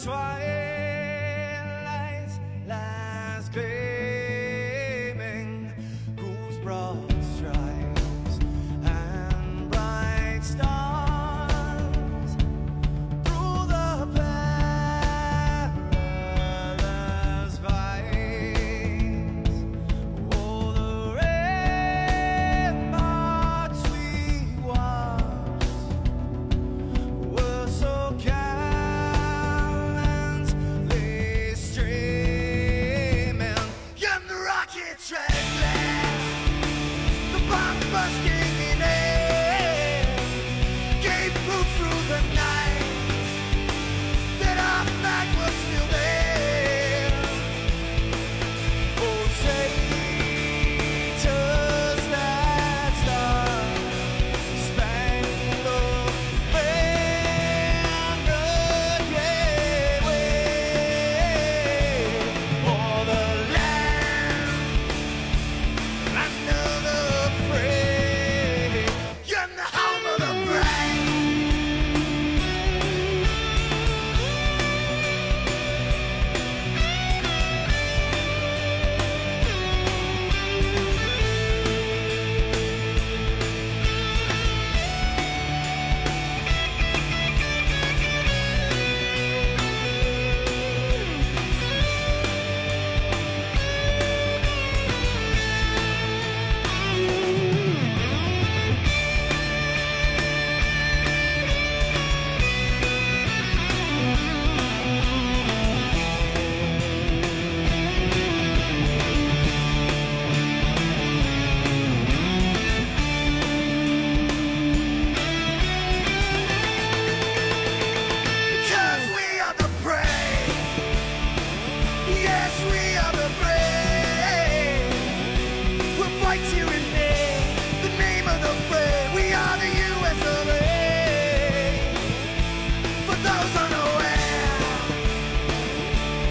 twilight lies gleaming, whose broad stripes and bright stars through the perilous fights. Oh, the ramparts we watched were so gallantly streaming, and the rockets reckless, the bombs bursting in air, gave proof through the night that our flag was still there. Oh, traitors that star-spangled banner, yeah, wave for the land under the fray, and the home of the brave. Because we are the brave. Yes, we are the brave. We'll fight you in the name of the brave. We are the US of A. For those unaware,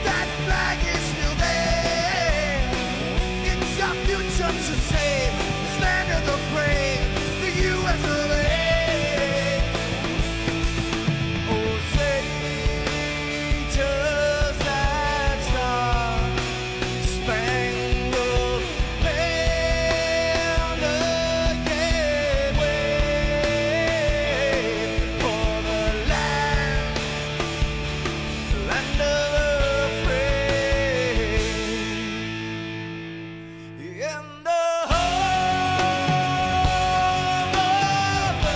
that flag is still there. It's our future to save. This land of the brave, the US of A. Oh, traitors that star-spangled banner, yeah, wave for the land of the free, and the home of the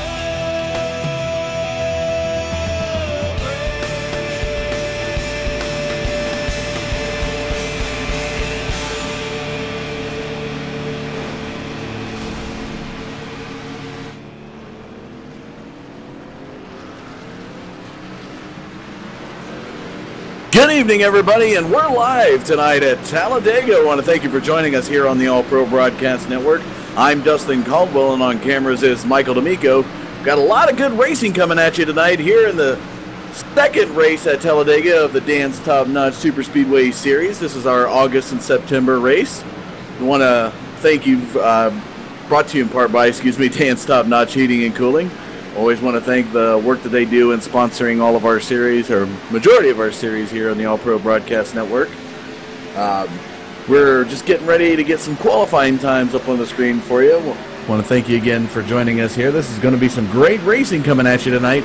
Good evening, everybody, and we're live tonight at Talladega. I want to thank you for joining us here on the All Pro Broadcast Network. I'm Dustin Caldwell, and on cameras is Michael D'Amico. Got a lot of good racing coming at you tonight here in the second race at Talladega of the Dan's Top Notch Super Speedway Series. This is our August and September race. I want to thank you, brought to you in part by, Dan's Top Notch Heating and Cooling. Always want to thank the work that they do in sponsoring all of our series, or majority of our series here on the All Pro Broadcast Network. We're just getting ready to get some qualifying times up on the screen for you. Want to thank you again for joining us here. This is going to be some great racing coming at you tonight.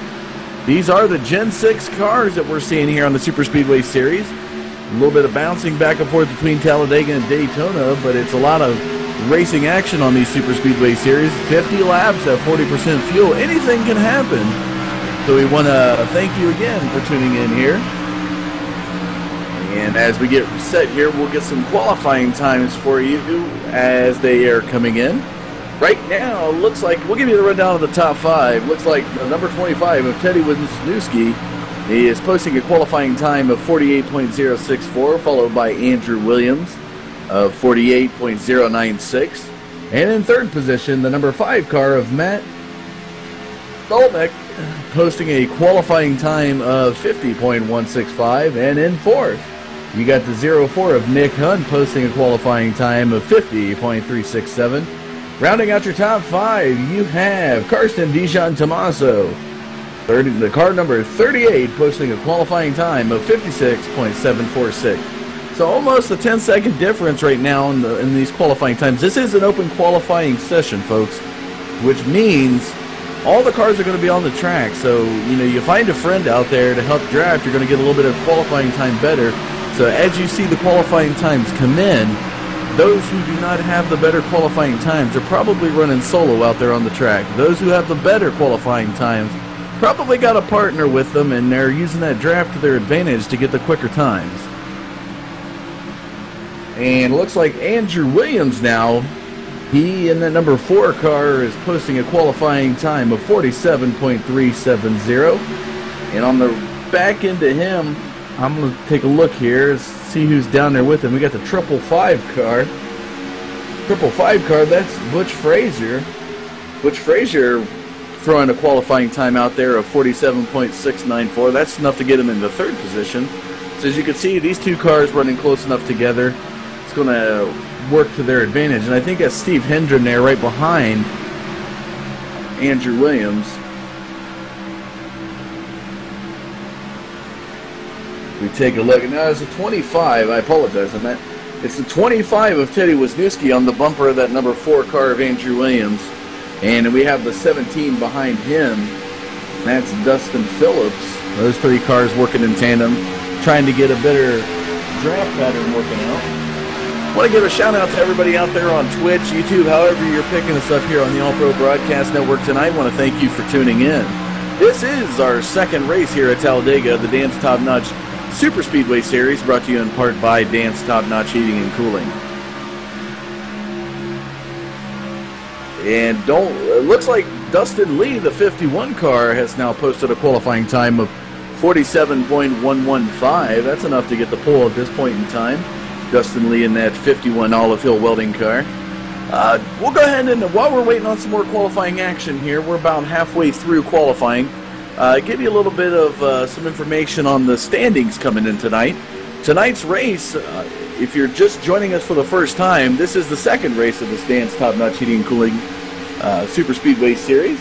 These are the Gen 6 cars that we're seeing here on the Super Speedway Series. A little bit of bouncing back and forth between Talladega and Daytona, but it's a lot of racing action on these Super Speedway Series. 50 laps at 40% fuel. Anything can happen. So we want to thank you again for tuning in here. And as we get set here, we'll get some qualifying times for you as they are coming in. Right now, looks like, we'll give you the rundown of the top five. Looks like number 25 of Teddy Wisniewski is posting a qualifying time of 48.064, followed by Andrew Williams of 48.096. And in third position, the number 5 car of Matt Dolbeck posting a qualifying time of 50.165. And in fourth, you got the 04 of Nick Hunt posting a qualifying time of 50.367. Rounding out your top 5, you have Karsten Dijon Tomaso The car number 38 posting a qualifying time of 56.746. So almost a 10-second difference right now in these qualifying times. This is an open qualifying session, folks, which means all the cars are going to be on the track. So, you find a friend out there to help draft, you're going to get a little bit of qualifying time better. So as you see the qualifying times come in, those who do not have the better qualifying times are probably running solo out there on the track. Those who have the better qualifying times probably got a partner with them, and they're using that draft to their advantage to get the quicker times. And it looks like Andrew Williams now, he in that number 4 car is posting a qualifying time of 47.370. And on the back end of him, I'm going to take a look here, see who's down there with him. We got the 555 car. 555 car, that's Butch Frazier. Butch Frazier throwing a qualifying time out there of 47.694. That's enough to get him in the 3rd position. So as you can see, these two cars running close enough together, it's going to work to their advantage. And I think that's Steve Hendren there right behind Andrew Williams. We take a look, and now it's a 25. I apologize on that. It's the 25 of Teddy Wisniewski on the bumper of that number 4 car of Andrew Williams. And we have the 17 behind him. That's Dustin Phillips. Those 3 cars working in tandem, trying to get a better draft pattern working out. I want to give a shout out to everybody out there on Twitch, YouTube, however you're picking us up here on the All Pro Broadcast Network tonight. I want to thank you for tuning in. This is our 2nd race here at Talladega, the Dance Top Notch Super Speedway Series, brought to you in part by Dance Top Notch Heating and Cooling. And it looks like Dustin Lee, the 51 car, has now posted a qualifying time of 47.115. That's enough to get the pole at this point in time. Dustin Lee in that 51 Olive Hill welding car. We'll go ahead and, while we're waiting on some more qualifying action here, we're about halfway through qualifying. Give you a little bit of some information on the standings coming in tonight. Tonight's race, if you're just joining us for the first time, this is the 2nd race of the Dance Top Notch Heating and Cooling Super Speedway Series.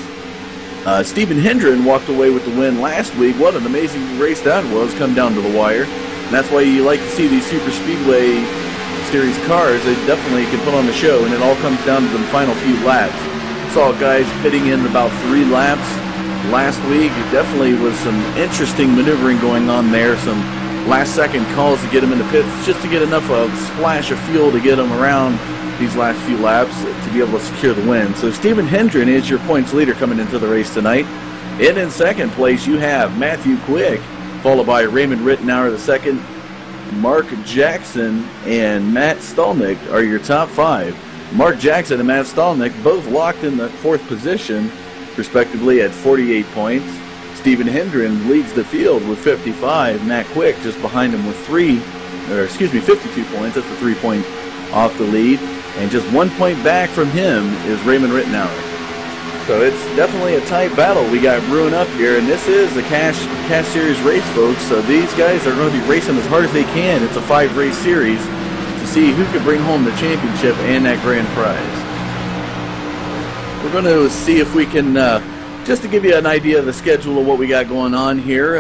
Stephen Hendren walked away with the win last week. What an amazing race that was, come down to the wire. And that's why you like to see these Super Speedway Series cars. They definitely can put on the show, and it all comes down to the final few laps. Saw guys pitting in about 3 laps last week. It definitely was some interesting maneuvering going on there, some last-second calls to get them in the pits, just to get enough of a splash of fuel to get them around these last few laps to be able to secure the win. So Stephen Hendren is your points leader coming into the race tonight. And in 2nd place, you have Matthew Quick, followed by Raymond Rittenauer II. Mark Jackson and Matt Stolnick are your top 5. Mark Jackson and Matt Stolnick both locked in the 4th position, respectively, at 48 points. Stephen Hendren leads the field with 55. Matt Quick just behind him with 52 points. That's the 3-point off the lead. And just 1 point back from him is Raymond Rittenauer. So it's definitely a tight battle we got brewing up here, and this is the Cash Series race, folks. So these guys are going to be racing as hard as they can. It's a 5-race series to see who can bring home the championship and that grand prize. We're going to see if we can, just to give you an idea of the schedule of what we got going on here,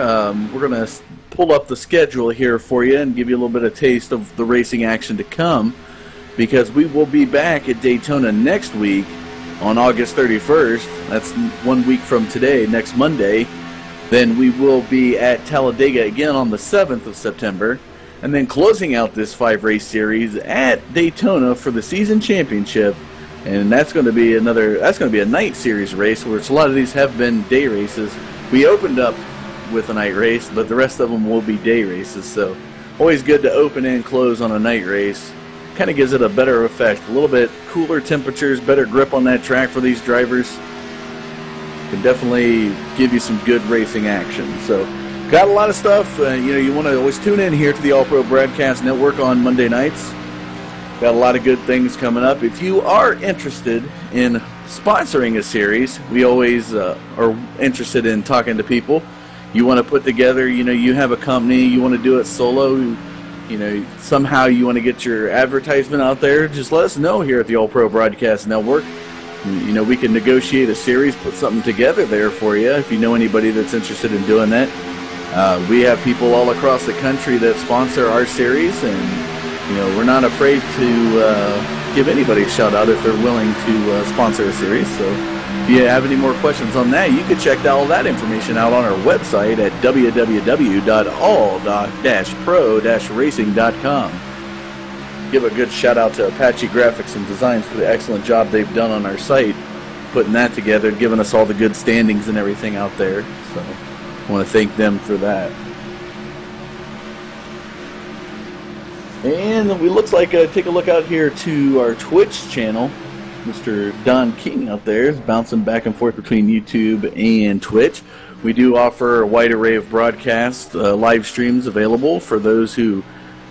we're going to pull up the schedule here for you and give you a little bit of taste of the racing action to come, because we will be back at Daytona next week on August 31st. That's 1 week from today, next Monday. Then we will be at Talladega again on the 7th of September, and then closing out this 5-race series at Daytona for the season championship. And that's going to be a night series race, which a lot of these have been day races. We opened up with a night race, but the rest of them will be day races. So always good to open and close on a night race. Kind of gives it a better effect. A little bit cooler temperatures, better grip on that track for these drivers. Can definitely give you some good racing action. So got a lot of stuff. You want to always tune in here to the All Pro Broadcast Network on Monday nights. Got a lot of good things coming up. If you are interested in sponsoring a series, we always are interested in talking to people. You want to put together, you have a company, you want to do it solo, somehow you want to get your advertisement out there, just let us know here at the All Pro Broadcast Network. You know, we can negotiate a series, put something together there for you if you know anybody that's interested in doing that. We have people all across the country that sponsor our series, and you know, we're not afraid to give anybody a shout out if they're willing to sponsor a series. So if you have any more questions on that, you can check all that information out on our website at www.all-pro-racing.com. Give a good shout out to Apache Graphics and Designs for the excellent job they've done on our site, putting that together, giving us all the good standings and everything out there. So I want to thank them for that. And we looks like take a look out here to our Twitch channel. Mr. Don King out there is bouncing back and forth between YouTube and Twitch. We do offer a wide array of broadcast live streams available for those who,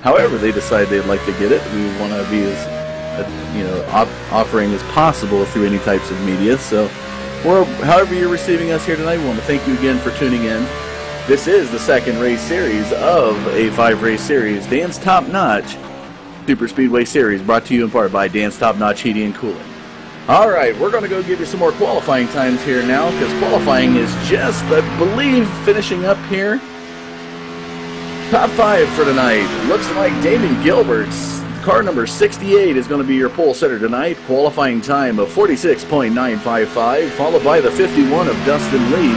however they decide they'd like to get it. We want to be as offering as possible through any types of media. So, however you're receiving us here tonight, we want to thank you again for tuning in. This is the second race series of a 5-race series, Dan's Top Notch Super Speedway Series, brought to you in part by Dan's Top Notch Heating and Cooling. All right, we're going to go give you some more qualifying times here now, because qualifying is just, I believe, finishing up here. Top 5 for tonight. Looks like Damon Gilbert's car number 68 is going to be your pole sitter tonight. Qualifying time of 46.955, followed by the 51 of Dustin Lee.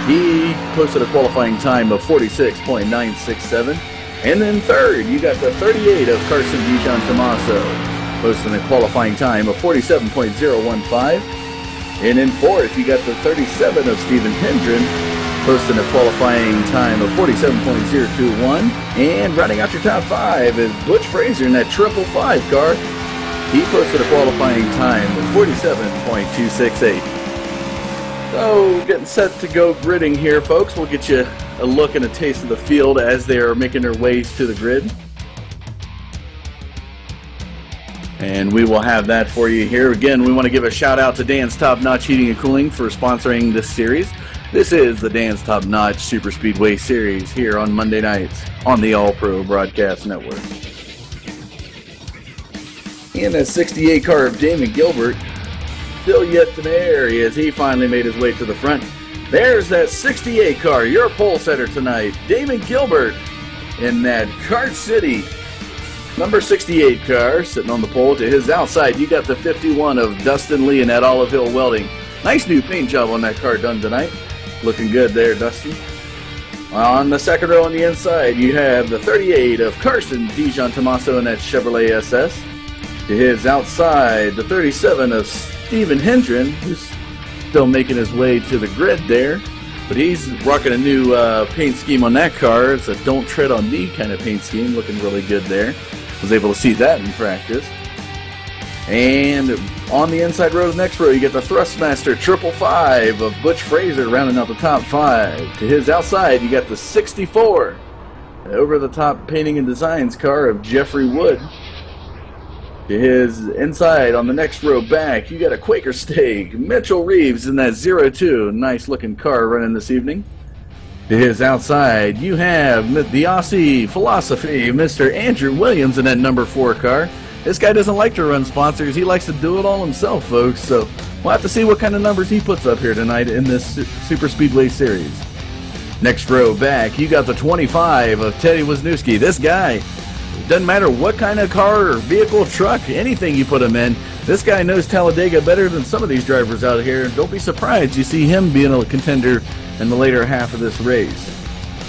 He posted a qualifying time of 46.967. And then third, you got the 38 of Carson Dijon Tomaso, posting a qualifying time of 47.015. And in fourth, you got the 37 of Stephen Hendren, posting a qualifying time of 47.021. And rounding out your top 5 is Butch Fraser in that 555 car. He posted a qualifying time of 47.268. So, getting set to go gridding here, folks. We'll get you a look and a taste of the field as they are making their ways to the grid. And we will have that for you here. Again, we want to give a shout out to Dan's Top Notch Heating and Cooling for sponsoring this series. This is the Dan's Top Notch Super Speedway Series here on Monday nights on the All Pro Broadcast Network. And that 68 car of Damon Gilbert still yet to the air as he finally made his way to the front. There's that 68 car, your pole setter tonight, Damon Gilbert in that Kart City number 68 car sitting on the pole. To his outside, you got the 51 of Dustin Lee in that Olive Hill Welding. Nice new paint job on that car done tonight. Looking good there, Dustin. On the second row on the inside, you have the 38 of Carson Dijon Tomaso in that Chevrolet SS. To his outside, the 37 of Stephen Hendren, who's still making his way to the grid there. But he's rocking a new paint scheme on that car. It's a Don't Tread on Me kind of paint scheme. Looking really good there. Was able to see that in practice. And on the inside row, the next row, you get the Thrustmaster 555 of Butch Fraser rounding out the top 5. To his outside, you got the 64 over-the-top painting and designs car of Jeffrey Wood. To his inside, on the next row back, you got a Quaker Steak, Mitchell Reeves in that 02. Nice looking car running this evening. To his outside, you have the Aussie philosophy, Mr. Andrew Williams in that number 4 car. This guy doesn't like to run sponsors. He likes to do it all himself, folks. So we'll have to see what kind of numbers he puts up here tonight in this Super Speedway Series. Next row back, you got the 25 of Teddy Wisniewski. This guy, doesn't matter what kind of car or vehicle, truck, anything you put him in, this guy knows Talladega better than some of these drivers out here. Don't be surprised you see him being a contender in the later half of this race.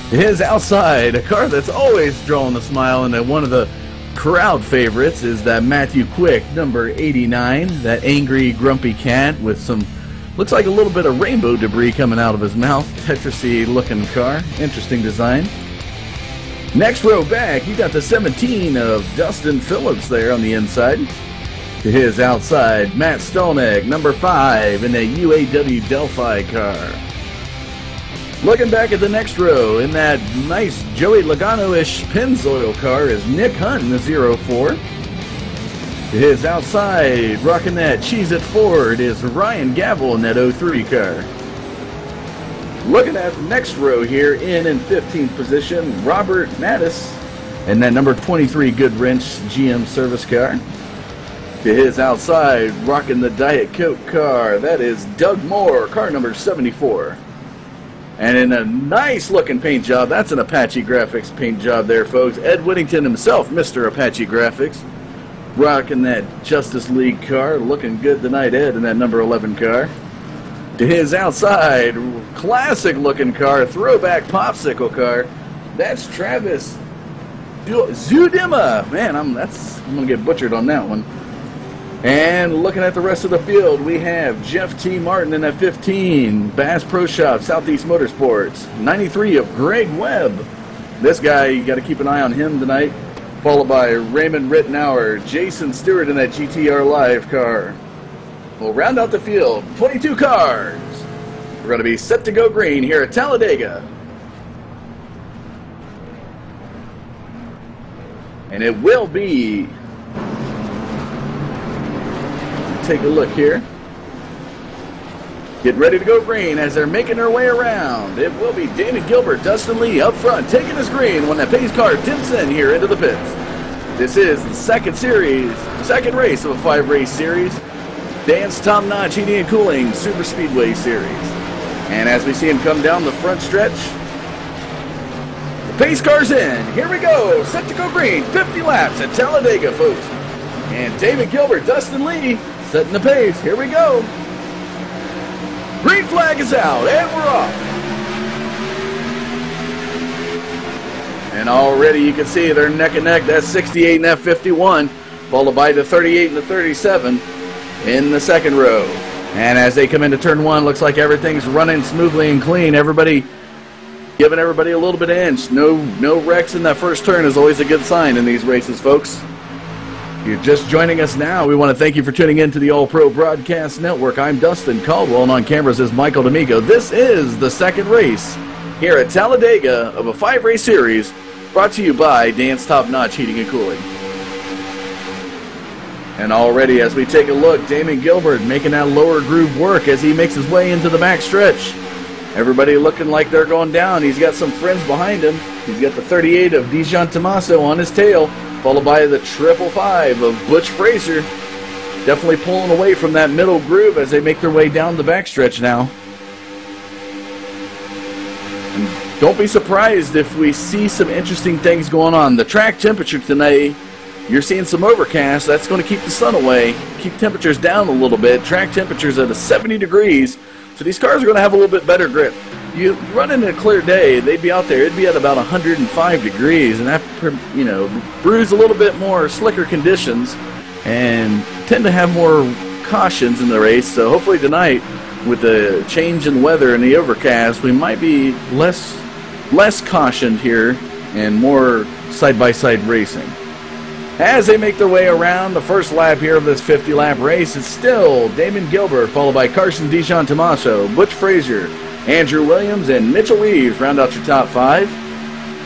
His outside, a car that's always drawing a smile, and one of the crowd favorites is that Matthew Quick, number 89, that angry, grumpy cat with some, looks like a little bit of rainbow debris coming out of his mouth. Tetrisy looking car, interesting design. Next row back, you got the 17 of Dustin Phillips there on the inside. To his outside, Matt Stelnick, number 5 in that UAW Delphi car. Looking back at the next row, in that nice Joey Logano-ish Pennzoil car is Nick Hunt in the 04. To his outside, rocking that Cheez-It Ford, is Ryan Gavel in that 03 car. Looking at the next row here, in 15th position, Robert Mattis in that number 23 Goodwrench GM service car. To his outside, rocking the Diet Coke car, that is Doug Moore, car number 74. And in a nice looking paint job, that's an Apache Graphics paint job there, folks. Ed Whittington himself, Mr. Apache Graphics, rocking that Justice League car, looking good tonight, Ed, in that number 11 car. To his outside, classic looking car, throwback popsicle car, that's Travis Zudima. Man, I'm gonna get butchered on that one. And looking at the rest of the field, we have Jeff T. Martin in that 15, Bass Pro Shop, Southeast Motorsports, 93 of Greg Webb. This guy, you got to keep an eye on him tonight. Followed by Raymond Rittenauer, Jason Stewart in that GTR Live car. We'll round out the field, 22 cars. We're going to be set to go green here at Talladega. And it will be, take a look here. Get ready to go green as they're making their way around. It will be Damon Gilbert, Dustin Lee up front, taking his green when that pace car dips in here into the pits. This is the second race of a 5-race series. Dan's Top Notch Heating and Cooling Super Speedway Series. And as we see him come down the front stretch, the pace car's in. Here we go, set to go green, 50 laps at Talladega, folks. And Damon Gilbert, Dustin Lee, setting the pace. Here we go. Green flag is out, and we're off. And already you can see they're neck and neck. That's 68 and that 51, followed by the 38 and the 37 in the second row. And as they come into turn one, looks like everything's running smoothly and clean. Everybody giving everybody a little bit of inch. No wrecks in that first turn is always a good sign in these races, folks. You're just joining us now. We want to thank you for tuning in to the All Pro Broadcast Network. I'm Dustin Caldwell, and on cameras is Michael D'Amico. This is the second race here at Talladega of a 5-race series brought to you by Dan's Top Notch Heating and Cooling. And already as we take a look, Damon Gilbert making that lower groove work as he makes his way into the back stretch. Everybody looking like they're going down. He's got some friends behind him. He's got the 38 of Dijon Tomaso on his tail, followed by the 555 of Butch Fraser. Definitely pulling away from that middle groove as they make their way down the backstretch now. And don't be surprised if we see some interesting things going on. The track temperature tonight, you're seeing some overcast. That's going to keep the sun away, keep temperatures down a little bit. Track temperatures at 70 degrees, so these cars are going to have a little bit better grip. You run in a clear day, they'd be out there, it'd be at about 105 degrees, and that, you know, brews a little bit more slicker conditions and tend to have more cautions in the race. So hopefully tonight, with the change in weather and the overcast, we might be less cautioned here and more side-by-side racing. As they make their way around the first lap here of this 50-lap race, it's still Damon Gilbert, followed by Carson Dijon Tomaso, Butch Fraser, Andrew Williams, and Mitchell Reeves round out your top 5.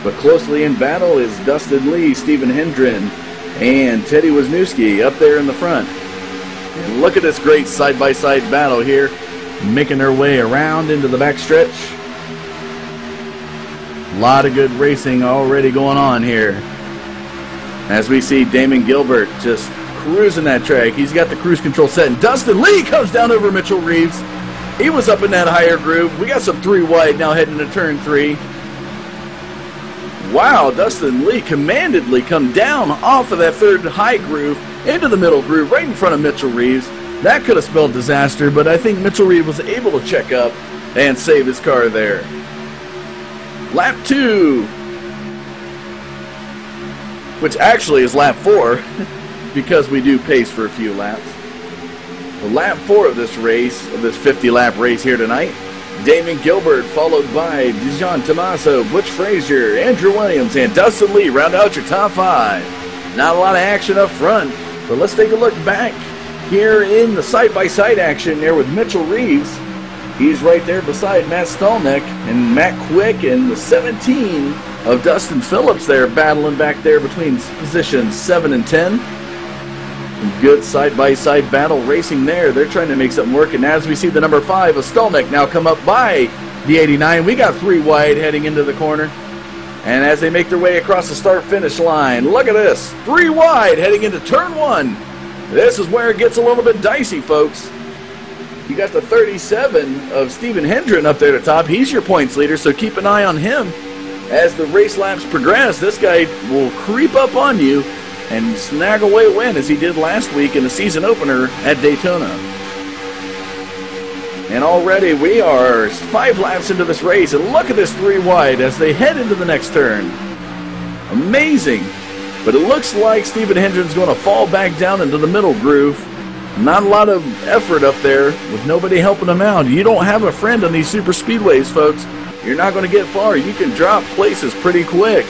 But closely in battle is Dustin Lee, Stephen Hendren, and Teddy Wisniewski up there in the front. And look at this great side-by-side battle here, making their way around into the backstretch. A lot of good racing already going on here. As we see Damon Gilbert just cruising that track. He's got the cruise control set, and Dustin Lee comes down over Mitchell Reeves. He was up in that higher groove. We got some 3 wide now heading to turn 3. Wow, Dustin Lee commandedly come down off of that third high groove into the middle groove right in front of Mitchell Reeves. That could have spelled disaster, but I think Mitchell Reeves was able to check up and save his car there. Lap 2, which actually is lap 4 because we do pace for a few laps. The lap 4 of this race, of this 50-lap race here tonight, Damon Gilbert followed by Dijon Tomaso, Butch Fraser, Andrew Williams, and Dustin Lee round out your top 5. Not a lot of action up front, but let's take a look back here in the side-by-side action there with Mitchell Reeves. He's right there beside Matt Stolnick and Matt Quick, and the 17 of Dustin Phillips there battling back there between positions 7 and 10. Good side-by-side battle racing there. They're trying to make something work, and as we see the number 5 of Stolnick now come up by the 89, we got 3 wide heading into the corner. And as they make their way across the start-finish line, look at this, 3 wide heading into turn 1. This is where it gets a little bit dicey, folks. You got the 37 of Stephen Hendren up there at the top. He's your points leader, so keep an eye on him. As the race laps progress, this guy will creep up on you and snag away a win, as he did last week in the season opener at Daytona. And already we are 5 laps into this race, and look at this 3 wide as they head into the next turn. Amazing. But it looks like Stephen Hendren's going to fall back down into the middle groove. Not a lot of effort up there with nobody helping him out. You don't have a friend on these super speedways, folks. You're not going to get far. You can drop places pretty quick.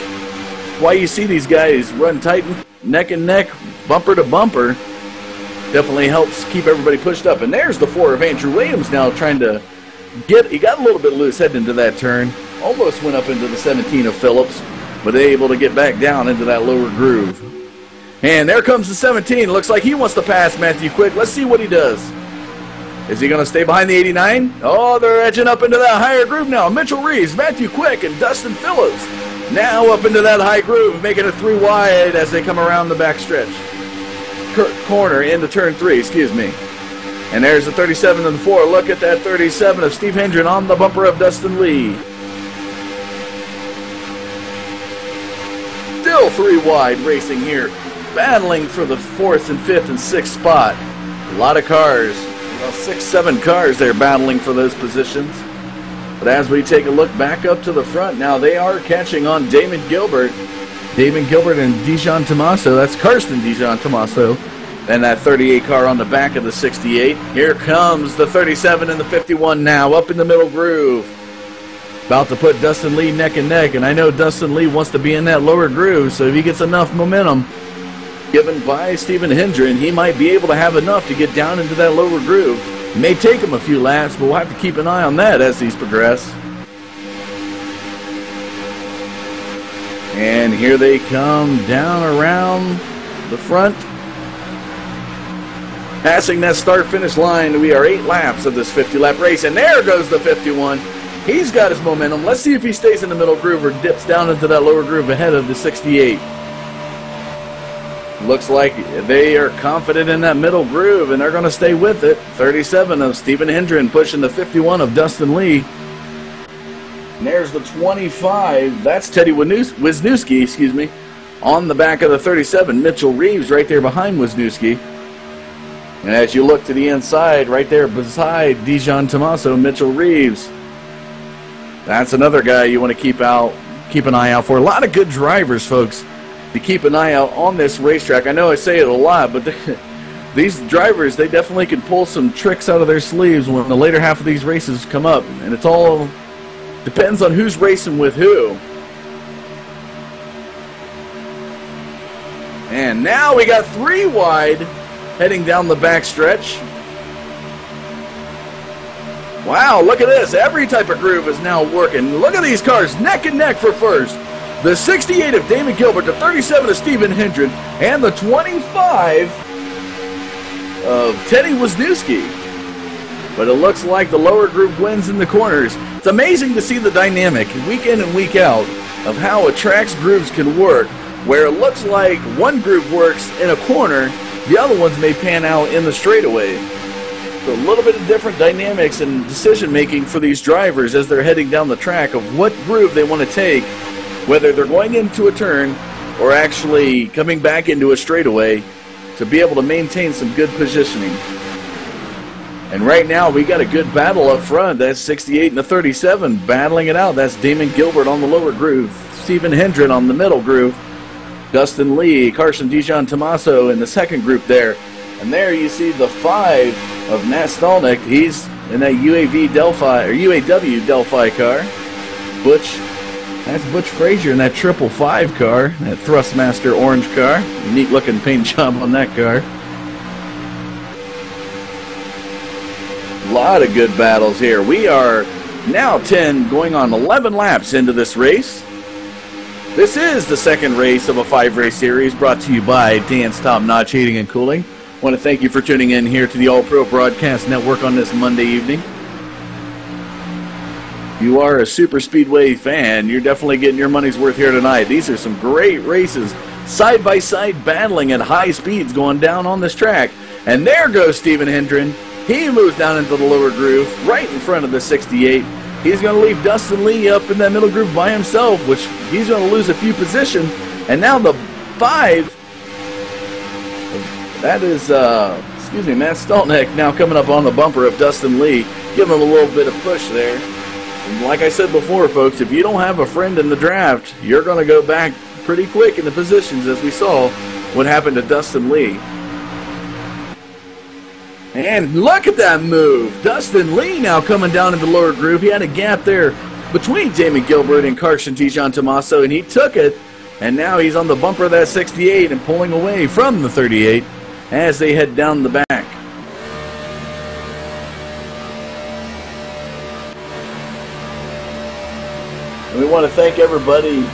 Why you see these guys run tight, neck and neck, bumper to bumper. Definitely helps keep everybody pushed up. And there's the 4 of Andrew Williams now trying to get, he got a little bit loose heading into that turn. Almost went up into the 17 of Phillips, but they able to get back down into that lower groove. And there comes the 17. Looks like he wants to pass Matthew Quick. Let's see what he does. Is he going to stay behind the 89? Oh, they're edging up into that higher groove now. Mitchell Reeves, Matthew Quick, and Dustin Phillips now up into that high groove, making it 3 wide as they come around the back stretch. Corner into turn 3, excuse me. And there's the 37 and the 4. Look at that 37 of Steve Hendren on the bumper of Dustin Lee. Still 3 wide racing here, battling for the 4th and 5th and 6th spot. A lot of cars. 6, 7 cars there battling for those positions. But as we take a look back up to the front now, they are catching on Damon Gilbert. Damon Gilbert and Dijon Tomaso. That's Karsten Dijon Tomaso. And that 38 car on the back of the 68. Here comes the 37 and the 51 now, up in the middle groove. About to put Dustin Lee neck and neck. And I know Dustin Lee wants to be in that lower groove, so if he gets enough momentum given by Stephen Hendren, he might be able to have enough to get down into that lower groove. It may take him a few laps, but we'll have to keep an eye on that as these progress. And here they come down around the front. Passing that start-finish line, we are 8 laps of this 50-lap race, and there goes the 51. He's got his momentum. Let's see if he stays in the middle groove or dips down into that lower groove ahead of the 68. Looks like they are confident in that middle groove, and they're going to stay with it. 37 of Stephen Hendren pushing the 51 of Dustin Lee. And there's the 25. That's Teddy Wisniewski, excuse me, on the back of the 37. Mitchell Reeves right there behind Wisniewski. And as you look to the inside, right there beside Dijon Tomaso, Mitchell Reeves. That's another guy you want to keep an eye out for. A lot of good drivers, folks, to keep an eye out on this racetrack. I know I say it a lot, but these drivers, they definitely can pull some tricks out of their sleeves when the later half of these races come up. And it's all depends on who's racing with who. And now we got 3 wide heading down the back stretch. Wow, look at this. Every type of groove is now working. Look at these cars neck and neck for first. The 68 of Damon Gilbert, the 37 of Stephen Hendren, and the 25 of Teddy Wisniewski. But it looks like the lower group wins in the corners. It's amazing to see the dynamic week in and week out of how a track's grooves can work, where it looks like one groove works in a corner, the other ones may pan out in the straightaway. So a little bit of different dynamics and decision making for these drivers as they're heading down the track of what groove they want to take, whether they're going into a turn or actually coming back into a straightaway, to be able to maintain some good positioning. And right now we got a good battle up front. That's 68 and the 37 battling it out. That's Damon Gilbert on the lower groove, Stephen Hendren on the middle groove, Dustin Lee, Karsten Dijon Tomaso in the second group there. And there you see the 5 of Matt Stolnick. He's in that UAW Delphi car. That's Butch Frazier in that 555 car, that Thrustmaster orange car. Neat looking paint job on that car. A lot of good battles here. We are now 10 going on 11 laps into this race. This is the second race of a 5-race series brought to you by Dan's Top Notch Heating and Cooling. I want to thank you for tuning in here to the All Pro Broadcast Network on this Monday evening. If you are a super speedway fan, you're definitely getting your money's worth here tonight. These are some great races side by side battling at high speeds going down on this track. And there goes Stephen Hendren. He moves down into the lower groove right in front of the 68. He's going to leave Dustin Lee up in that middle groove by himself, which he's going to lose a few positions. And now the 5, that is, Matt Stolnick now coming up on the bumper of Dustin Lee, giving him a little bit of push there. And like I said before, folks, if you don't have a friend in the draft, you're going to go back pretty quick in the positions, as we saw what happened to Dustin Lee. And look at that move. Dustin Lee now coming down in the lower groove. He had a gap there between Damon Gilbert and Carson DeJohn-Tomaso, and he took it. And now he's on the bumper of that 68 and pulling away from the 38 as they head down the back. And we want to thank everybody.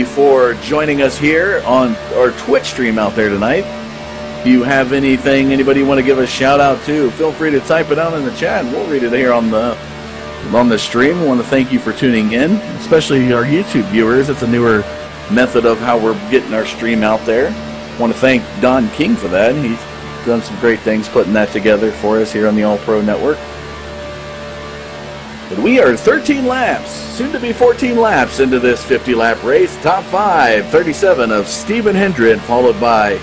For joining us here on our Twitch stream out there tonight. If you have anything, anybody you want to give a shout out to, feel free to type it out in the chat and we'll read it here on the stream. We want to thank you for tuning in, especially our YouTube viewers. It's a newer method of how we're getting our stream out there. I want to thank Don King for that. He's done some great things putting that together for us here on the All Pro Network. But we are 13 laps, soon to be 14 laps into this 50-lap race. Top 5, 37 of Stephen Hendren, followed by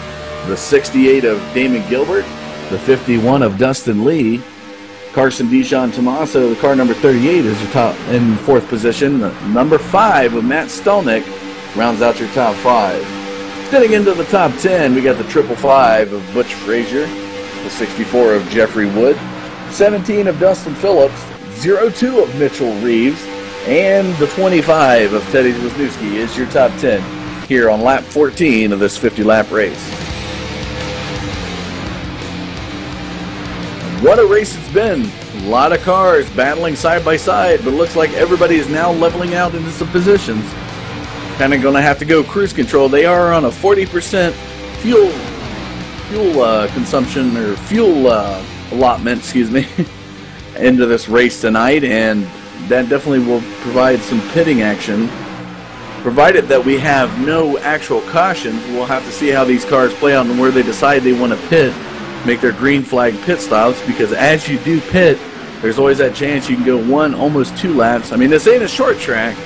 the 68 of Damon Gilbert, the 51 of Dustin Lee, Carson DeJohn-Tomaso, the car number 38 is your top in 4th position. The number 5 of Matt Stolnick rounds out your top 5. Getting into the top 10, we got the 555 of Butch Frazier, the 64 of Jeffrey Wood, 17 of Dustin Phillips, 02 of Mitchell Reeves, and the 25 of Teddy Wisniewski is your top 10 here on lap 14 of this 50-lap race. What a race it's been. A lot of cars battling side by side, but it looks like everybody is now leveling out into some positions. Kind of going to have to go cruise control. They are on a 40% fuel consumption, or fuel allotment, excuse me, into this race tonight, and that definitely will provide some pitting action. Provided that we have no actual cautions, we'll have to see how these cars play out and where they decide they want to pit, make their green flag pit stops, because as you do pit, there's always that chance you can go 1, almost 2 laps. I mean, this ain't a short track,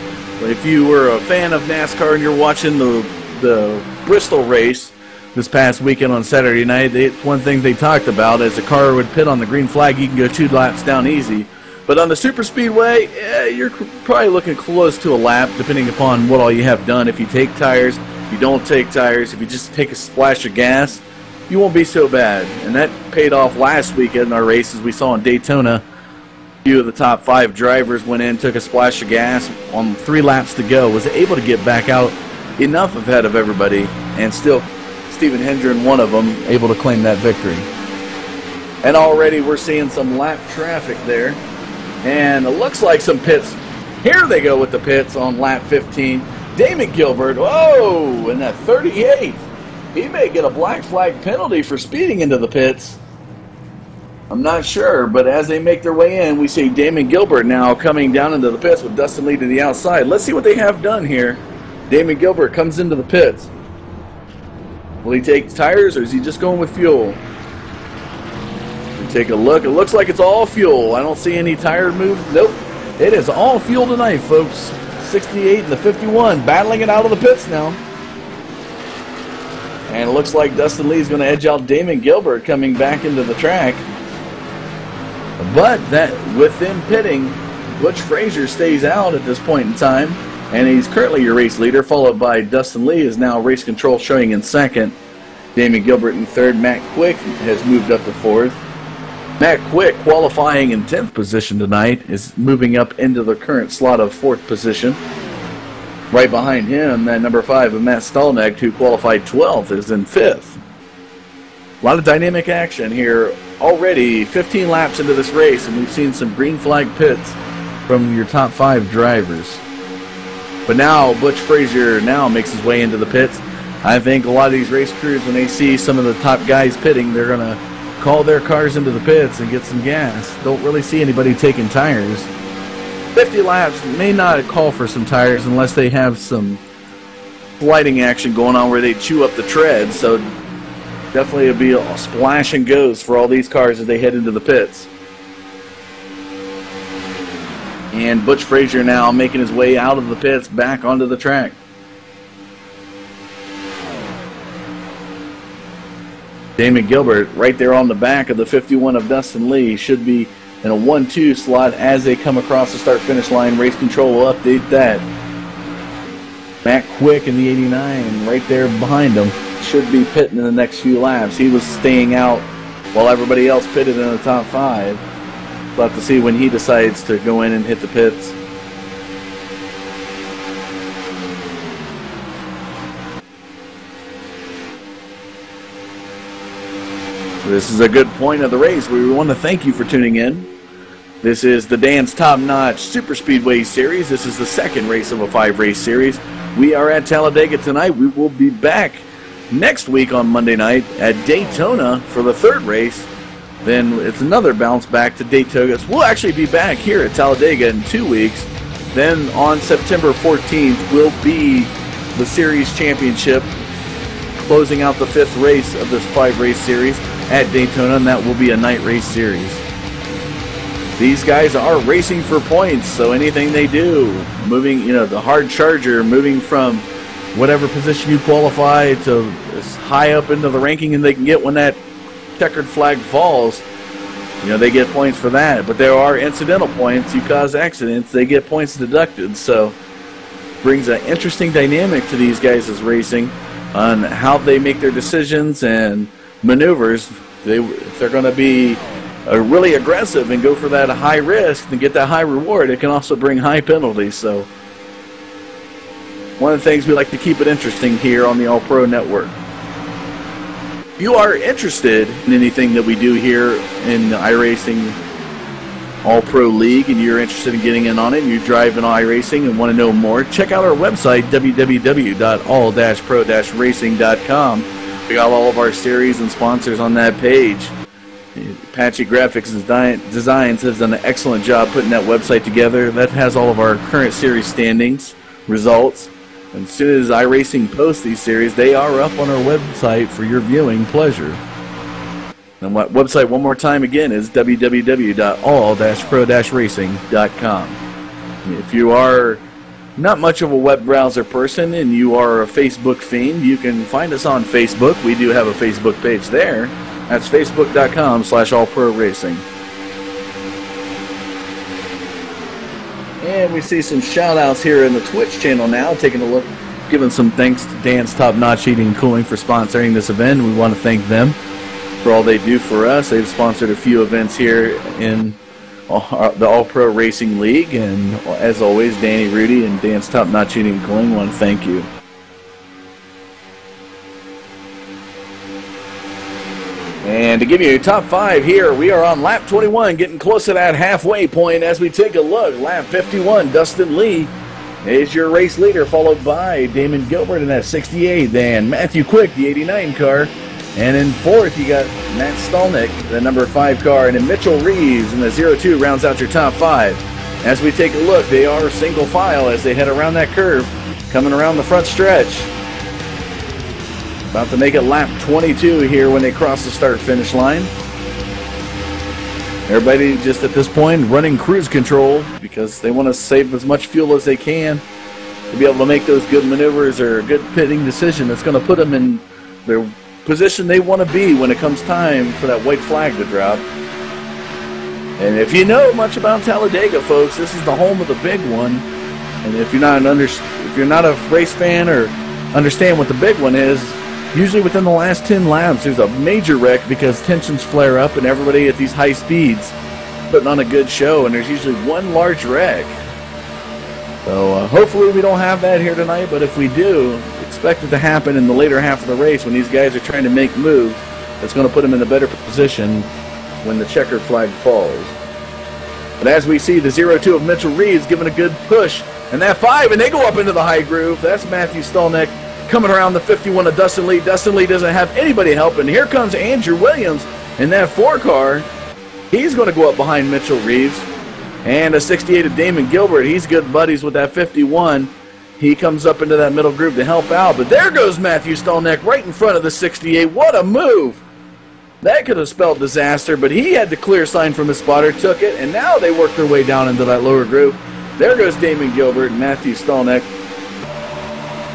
but if you were a fan of NASCAR and you're watching the Bristol race this past weekend on Saturday night, one thing they talked about is a car would pit on the green flag, you can go 2 laps down easy. But on the super speedway, you're probably looking close to a lap, depending upon what all you have done. If you take tires, if you don't take tires, if you just take a splash of gas, you won't be so bad. And that paid off last weekend in our races. We saw in Daytona, a few of the top 5 drivers went in, took a splash of gas on 3 laps to go, was able to get back out enough ahead of everybody, and still Stephen Hendren, one of them, able to claim that victory. And already we're seeing some lap traffic there. And it looks like some pits. Here they go with the pits on lap 15. Damon Gilbert, whoa, in that 38th. He may get a black flag penalty for speeding into the pits. I'm not sure, but as they make their way in, we see Damon Gilbert now coming down into the pits with Dustin Lee to the outside. Let's see what they have done here. Damon Gilbert comes into the pits. Will he take tires, or is he just going with fuel? Take a look. It looks like it's all fuel. I don't see any tire moves. Nope. It is all fuel tonight, folks. 68 and the 51 battling it out of the pits now. And it looks like Dustin Lee is going to edge out Damon Gilbert coming back into the track. But that, with them pitting, Butch Frazier stays out at this point in time. And he's currently your race leader, followed by Dustin Lee is now race control showing in 2nd. Damon Gilbert in 3rd. Matt Quick has moved up to 4th. Matt Quick, qualifying in 10th position tonight, is moving up into the current slot of 4th position. Right behind him, that number 5 of Matt Stolnick, who qualified 12th, is in 5th. A lot of dynamic action here. Already 15 laps into this race, and we've seen some green flag pits from your top 5 drivers. But now Butch Frazier now makes his way into the pits. I think a lot of these race crews, when they see some of the top guys pitting, they're going to call their cars into the pits and get some gas. Don't really see anybody taking tires. 50 laps may not call for some tires unless they have some sliding action going on where they chew up the tread. So definitely it'll be a splash and goes for all these cars as they head into the pits. And Butch Frazier now making his way out of the pits back onto the track. Damon Gilbert right there on the back of the 51 of Dustin Lee should be in a 1-2 slot as they come across the start-finish line. Race Control will update that. Matt Quick in the 89 right there behind him should be pitting in the next few laps. He was staying out while everybody else pitted in the top 5. We'll have to see when he decides to go in and hit the pits. This is a good point of the race. We want to thank you for tuning in. This is the Dan's Top Notch Super Speedway Series. This is the second race of a 5-race series. We are at Talladega tonight. We will be back next week on Monday night at Daytona for the third race. Then it's another bounce back to Daytona. So we'll actually be back here at Talladega in 2 weeks. Then on September 14th will be the series championship, closing out the 5th race of this 5-race series at Daytona, and that will be a night race series. These guys are racing for points, so anything they do, moving, the hard charger, moving from whatever position you qualify to as high up into the ranking and they can get when that checkered flag falls, they get points for that. But there are incidental points. You cause accidents, they get points deducted. So brings an interesting dynamic to these guys' racing on how they make their decisions and maneuvers. If they're going to be really aggressive and go for that high risk and get that high reward, it can also bring high penalties. So one of the things we like to keep it interesting here on the All Pro Network. If you are interested in anything that we do here in the iRacing All Pro League and you're interested in getting in on it and you drive in iRacing and want to know more, check out our website, www.all-pro-racing.com. We got all of our series and sponsors on that page. Apache Graphics Designs has done an excellent job putting that website together. That has all of our current series standings, results. And as soon as iRacing posts these series, they are up on our website for your viewing pleasure. And what website, one more time again, is www.all-pro-racing.com. If you are not much of a web browser person and you are a Facebook fiend, you can find us on Facebook. We do have a Facebook page there. That's facebook.com/allproracing. And we see some shout-outs here in the Twitch channel now. Taking a look, giving some thanks to Dan's Top Notch Heating and Cooling for sponsoring this event. We want to thank them for all they do for us. They've sponsored a few events here in the All Pro Racing League. And as always, Danny Rudy and Dan's Top Notch Heating and Cooling want to thank you. And to give you a top 5 here, we are on lap 21, getting close to that halfway point as we take a look. Lap 51, Dustin Lee is your race leader, followed by Damon Gilbert in that 68, then Matthew Quick, the 89 car, and in 4th you got Matt Stolnick, the number 5 car, and then Mitchell Reeves in the 02 rounds out your top 5. As we take a look, they are single file as they head around that curve, coming around the front stretch. About to make it lap 22 here when they cross the start-finish line. Everybody just at this point running cruise control because they want to save as much fuel as they can to be able to make those good maneuvers or a good pitting decision that's going to put them in their position they want to be when it comes time for that white flag to drop. And if you know much about Talladega, folks, this is the home of the big one. And if you're not a race fan or understand what the big one is, usually within the last 10 laps, there's a major wreck because tensions flare up and everybody at these high speeds putting on a good show, and there's usually one large wreck. So hopefully we don't have that here tonight, but if we do, expect it to happen in the later half of the race when these guys are trying to make moves that's going to put them in a better position when the checkered flag falls. But as we see the 02 of Mitchell Reeves giving a good push, and that 5, and they go up into the high groove. That's Matthew Stolnick coming around the 51 of Dustin Lee. Dustin Lee doesn't have anybody helping. Here comes Andrew Williams in that 4 car. He's going to go up behind Mitchell Reeves. And a 68 of Damon Gilbert. He's good buddies with that 51. He comes up into that middle group to help out, but there goes Matthew Stolnick right in front of the 68. What a move! That could have spelled disaster, but he had the clear sign from his spotter, took it, and now they work their way down into that lower group. There goes Damon Gilbert and Matthew Stolnick.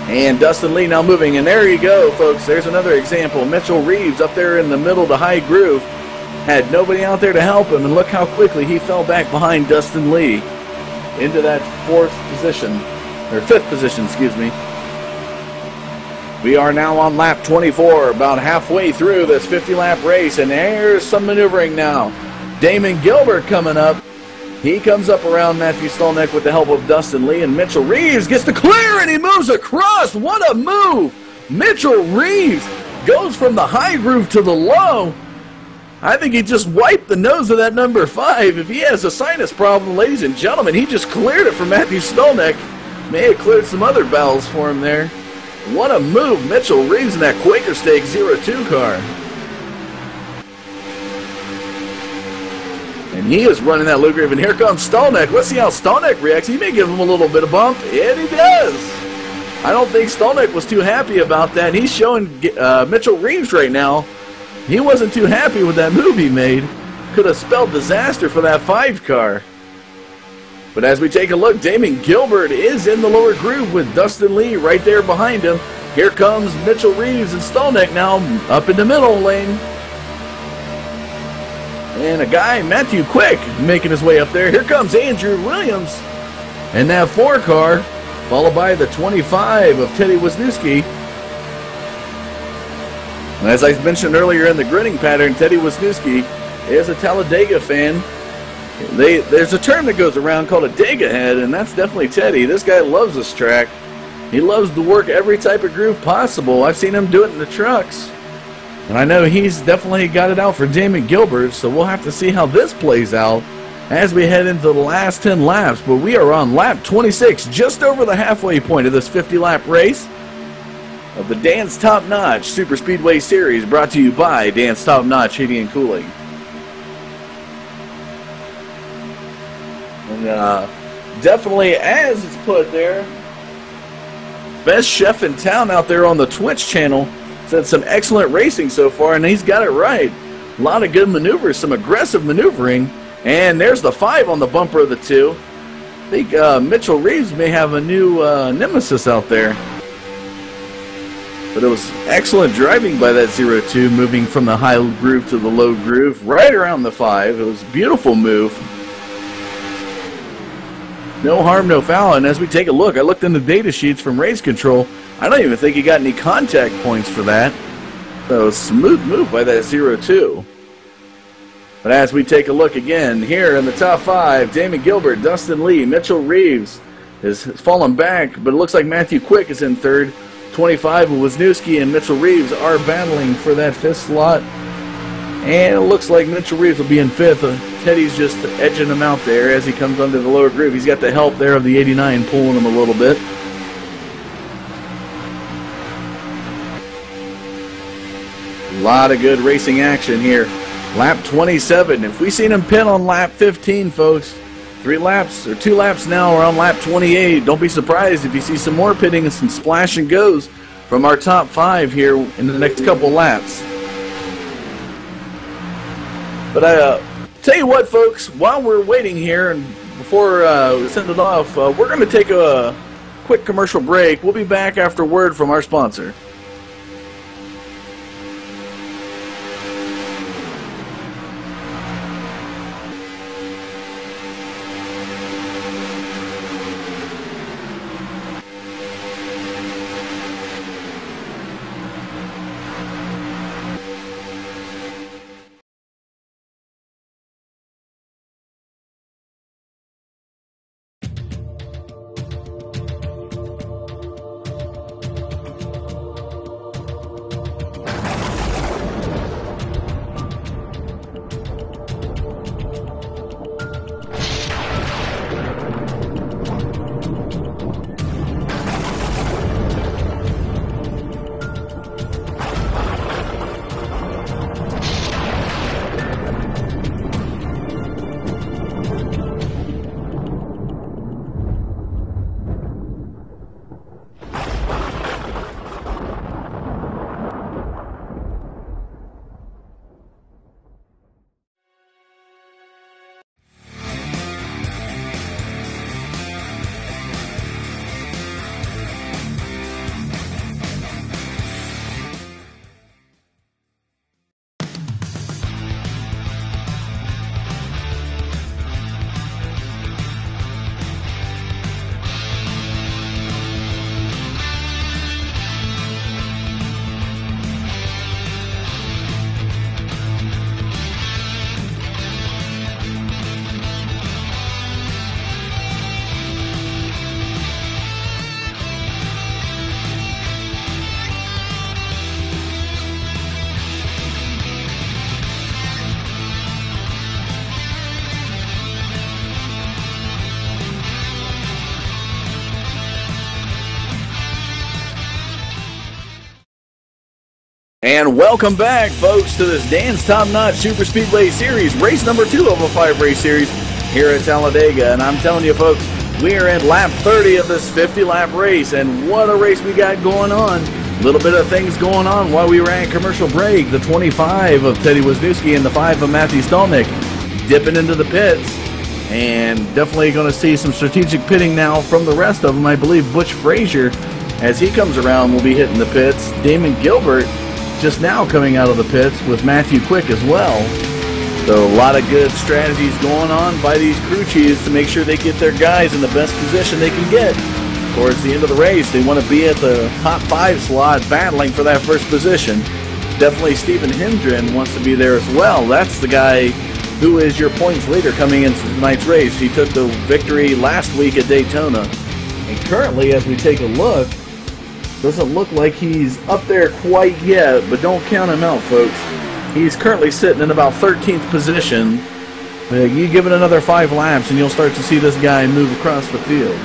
And Dustin Lee now moving, and there you go, folks. There's another example. Mitchell Reeves up there in the middle to high groove. Had nobody out there to help him, and look how quickly he fell back behind Dustin Lee into that fifth position, excuse me. We are now on lap 24, about halfway through this 50-lap race, and there's some maneuvering now. Damon Gilbert coming up. He comes up around Matthew Stolnick with the help of Dustin Lee, and Mitchell Reeves gets the clear, and he moves across. What a move! Mitchell Reeves goes from the high groove to the low. I think he just wiped the nose of that number 5. If he has a sinus problem, ladies and gentlemen, he just cleared it for Matthew Stolnick. May have cleared some other battles for him there. What a move, Mitchell Reeves in that Quaker Stakes 02 car. And he is running that low groove, and here comes Stolnick. Let's see how Stolnick reacts. He may give him a little bit of bump, and he does. I don't think Stolnick was too happy about that. He's showing Mitchell Reeves right now. He wasn't too happy with that move he made. Could have spelled disaster for that 5 car. But as we take a look, Damon Gilbert is in the lower groove with Dustin Lee right there behind him. Here comes Mitchell Reeves and Stolnick now up in the middle lane. And a guy, Matthew Quick, making his way up there. Here comes Andrew Williams. And that 4 car, followed by the 25 of Teddy Wisniewski. And as I mentioned earlier in the grinning pattern, Teddy Wisniewski is a Talladega fan. There's a term that goes around called a Dega head, and that's definitely Teddy. This guy loves this track. He loves to work every type of groove possible. I've seen him do it in the trucks. And I know he's definitely got it out for Damon Gilbert, so we'll have to see how this plays out as we head into the last 10 laps. But we are on lap 26, just over the halfway point of this 50-lap race of the Dan's Top Notch Super Speedway Series, brought to you by Dan's Top Notch Heating and Cooling. And definitely, as it's put there, best chef in town out there on the Twitch channel said some excellent racing so far, and he's got it right. A lot of good maneuvers, some aggressive maneuvering, and there's the 5 on the bumper of the 2. I think Mitchell Reeves may have a new nemesis out there. But it was excellent driving by that 02, moving from the high groove to the low groove, right around the 5. It was a beautiful move. No harm, no foul. And as we take a look, I looked in the data sheets from Race Control. I don't even think he got any contact points for that. So smooth move by that 02. But as we take a look again, here in the top 5, Damon Gilbert, Dustin Lee, Mitchell Reeves has fallen back, but it looks like Matthew Quick is in 3rd. 25 Wisniewski and Mitchell Reeves are battling for that 5th slot. And it looks like Mitchell Reeves will be in 5th. Teddy's just edging him out there as he comes under the lower groove. He's got the help there of the 89 pulling him a little bit. A lot of good racing action here. Lap 27. If we seen him pin on lap 15, folks, 2 laps now, we're on lap 28. Don't be surprised if you see some more pitting and some splash and goes from our top 5 here in the next couple laps. But tell you what, folks, while we're waiting here and before we send it off, we're going to take a quick commercial break. We'll be back after word from our sponsor. And welcome back, folks, to this Dan's Top Notch Super Speedway Series, race number 2 of a 5-race series here at Talladega. And I'm telling you, folks, we are at lap 30 of this 50-lap race, and what a race we got going on. A little bit of things going on while we were at commercial break. The 25 of Teddy Wisniewski and the 5 of Matthew Stolnick dipping into the pits. And definitely going to see some strategic pitting now from the rest of them. I believe Butch Frazier, as he comes around, will be hitting the pits. Damon Gilbert just now coming out of the pits with Matthew Quick as well. So a lot of good strategies going on by these crew chiefs to make sure they get their guys in the best position they can get. Towards the end of the race, they want to be at the top 5 slot battling for that first position. Definitely Stephen Hendren wants to be there as well. That's the guy who is your points leader coming into tonight's race. He took the victory last week at Daytona. And currently, as we take a look, doesn't look like he's up there quite yet, but don't count him out, folks. He's currently sitting in about 13th position. You give it another 5 laps and you'll start to see this guy move across the field.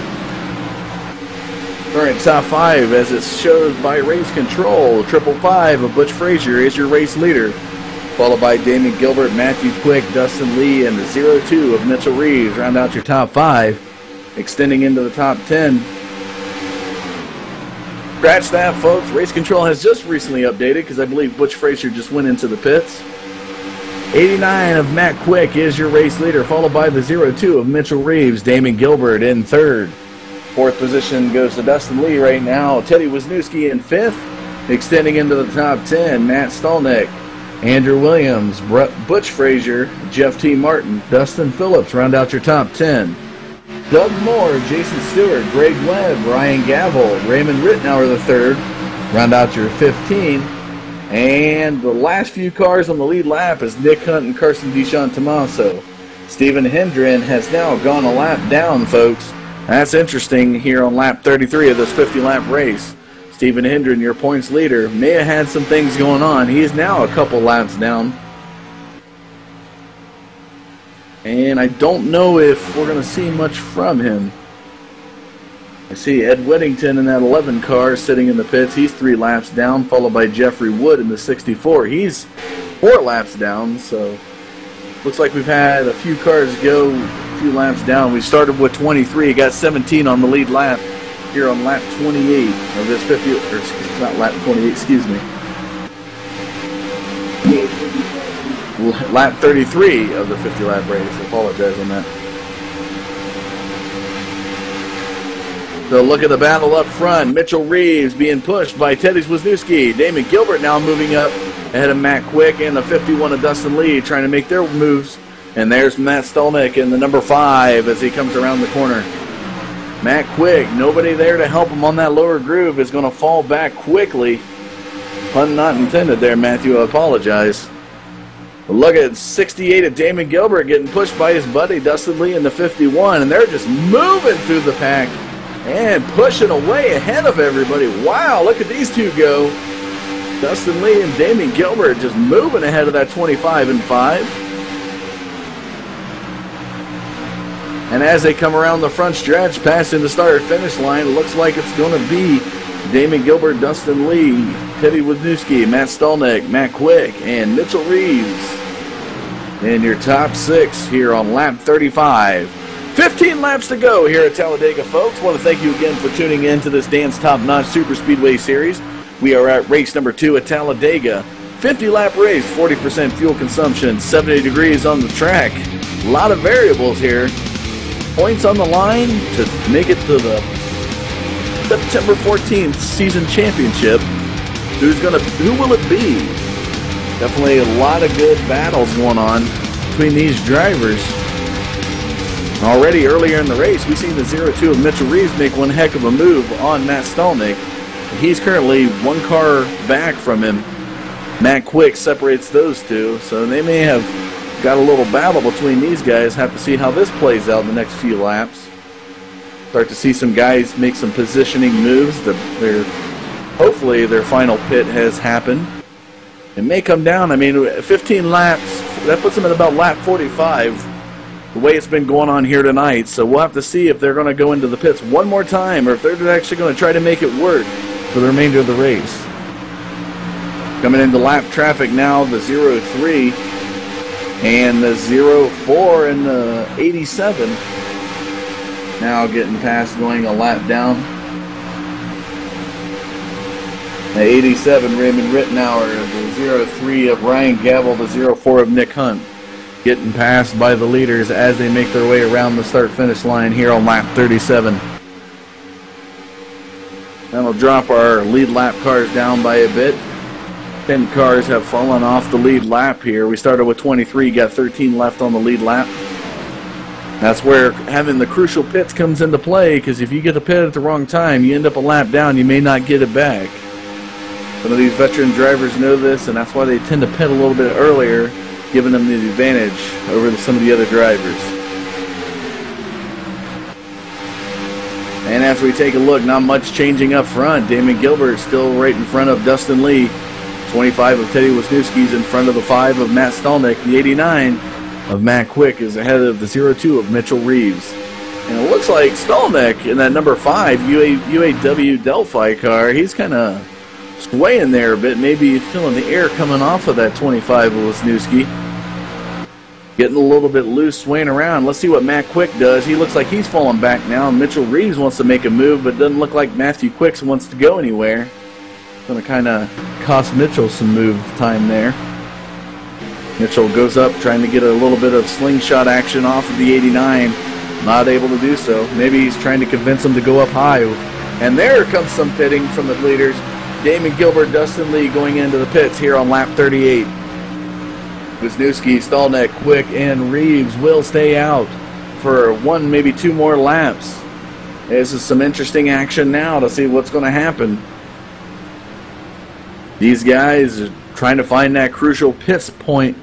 All right, top 5, as it shows by race control, 555 of Butch Frazier is your race leader, followed by Damon Gilbert, Matthew Quick, Dustin Lee, and the 02 of Mitchell Reeves round out your top 5, extending into the top 10. Scratch that, folks. Race control has just recently updated because I believe Butch Frazier just went into the pits. 89 of Matt Quick is your race leader, followed by the 02 of Mitchell Reeves, Damon Gilbert in 3rd. 4th position goes to Dustin Lee right now. Teddy Wisniewski in 5th, extending into the top 10. Matt Stolnick, Andrew Williams, Butch Frazier, Jeff T. Martin, Dustin Phillips round out your top 10. Doug Moore, Jason Stewart, Greg Webb, Ryan Gavel, Raymond Rittenauer the 3rd round out your 15. And the last few cars on the lead lap is Nick Hunt and Carson DeShawn Tomaso. Stephen Hendren has now gone a lap down, folks. That's interesting here on lap 33 of this 50-lap race. Stephen Hendren, your points leader, may have had some things going on. He is now a couple laps down. And I don't know if we're going to see much from him. I see Ed Whittington in that 11 car sitting in the pits. He's 3 laps down, followed by Jeffrey Wood in the 64. He's 4 laps down, so looks like we've had a few cars go a few laps down. We started with 23, got 17 on the lead lap here on lap 28 of this 50, or not lap 28, excuse me. Lap 33 of the 50-lap race. I apologize on that. So look at the battle up front. Mitchell Reeves being pushed by Teddy Wisniewski. Damon Gilbert now moving up ahead of Matt Quick and the 51 of Dustin Lee trying to make their moves. And there's Matt Stolnick in the number 5 as he comes around the corner. Matt Quick, nobody there to help him on that lower groove, is going to fall back quickly. Pun not intended there, Matthew. I apologize. But look at 68 of Damon Gilbert getting pushed by his buddy Dustin Lee in the 51, and they're just moving through the pack and pushing away ahead of everybody. Wow, look at these two go. Dustin Lee and Damon Gilbert just moving ahead of that 25 and 5. And as they come around the front stretch, passing the start-finish line, it looks like it's going to be Damon Gilbert, Dustin Lee, Teddy Wisniewski, Matt Stolnick, Matt Quick, and Mitchell Reeves in your top 6 here on lap 35. 15 laps to go here at Talladega, folks. I want to thank you again for tuning in to this Dan's Top Notch Super Speedway Series. We are at race number 2 at Talladega. 50-lap race, 40% fuel consumption, 70 degrees on the track. A lot of variables here. Points on the line to make it to the September 14th season championship. Who will it be? Definitely a lot of good battles going on between these drivers. Already earlier in the race, we've seen the 02 of Mitchell Reeves make one heck of a move on Matt Stolnick. He's currently 1 car back from him. Matt Quick separates those two, so they may have got a little battle between these guys. Have to see how this plays out in the next few laps. Start to see some guys make some positioning moves. Hopefully their final pit has happened. It may come down. I mean, 15 laps, that puts them at about lap 45, the way it's been going on here tonight. So we'll have to see if they're going to go into the pits one more time or if they're actually going to try to make it work for the remainder of the race. Coming into lap traffic now, the 03 and the 04 and the 87. Now getting past, going a lap down. The 87, Raymond Rittenauer, the 03 of Ryan Gavel, the 04 of Nick Hunt. Getting passed by the leaders as they make their way around the start-finish line here on lap 37. That'll drop our lead lap cars down by a bit. 10 cars have fallen off the lead lap here. We started with 23, got 13 left on the lead lap. That's where having the crucial pits comes into play, because if you get the pit at the wrong time, you end up a lap down, you may not get it back. Some of these veteran drivers know this, and that's why they tend to pit a little bit earlier, giving them the advantage over some of the other drivers. And as we take a look, not much changing up front. Damon Gilbert still right in front of Dustin Lee. 25 of Teddy Wisniewski's in front of the 5 of Matt Stalnick. The 89 of Matt Quick is ahead of the 02 of Mitchell Reeves. And it looks like Stalnick in that number 5 UAW Delphi car, he's kind of swaying there a bit, maybe feeling the air coming off of that 25 of Wisniewski. Getting a little bit loose, swaying around. Let's see what Matt Quick does. He looks like he's falling back now. Mitchell Reeves wants to make a move, but doesn't look like Matthew Quick wants to go anywhere. Going to kind of cost Mitchell some move time there. Mitchell goes up trying to get a little bit of slingshot action off of the 89. Not able to do so. Maybe he's trying to convince him to go up high. And there comes some pitting from the leaders. Damon Gilbert, Dustin Lee going into the pits here on lap 38. Wisniewski, Stalnick, Quick, and Reeves will stay out for one, maybe two more laps. This is some interesting action now to see what's going to happen. These guys are trying to find that crucial pits point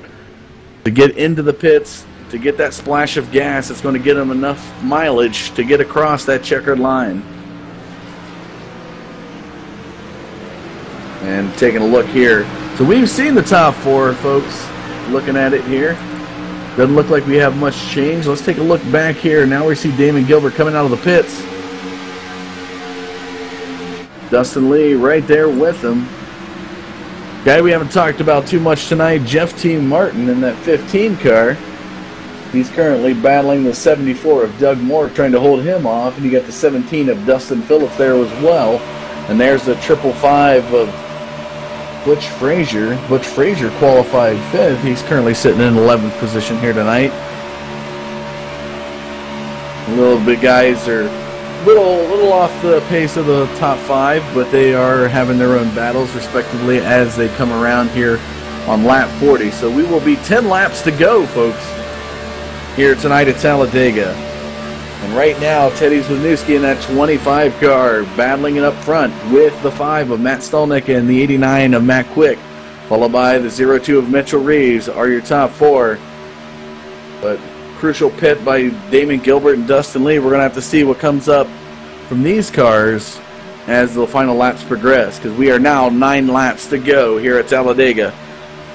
to get into the pits, to get that splash of gas that's going to get them enough mileage to get across that checkered line. And taking a look here. So we've seen the top 4, folks. Looking at it here. Doesn't look like we have much change. Let's take a look back here. Now we see Damon Gilbert coming out of the pits. Dustin Lee right there with him. Guy we haven't talked about too much tonight, Jeff T. Martin in that 15 car. He's currently battling the 74 of Doug Moore, trying to hold him off. And you got the 17 of Dustin Phillips there as well. And there's the 555 of Butch Frazier. Butch Frazier qualified 5th. He's currently sitting in 11th position here tonight. A little bit guys are a little off the pace of the top 5, but they are having their own battles respectively as they come around here on lap 40. So we will be 10 laps to go, folks, here tonight at Talladega. And right now, Teddy Wisniewski in that 25 car, battling it up front with the 5 of Matt Stalnick and the 89 of Matt Quick, followed by the 02 of Mitchell Reeves are your top 4. But crucial pit by Damon Gilbert and Dustin Lee. We're going to have to see what comes up from these cars as the final laps progress, because we are now 9 laps to go here at Talladega.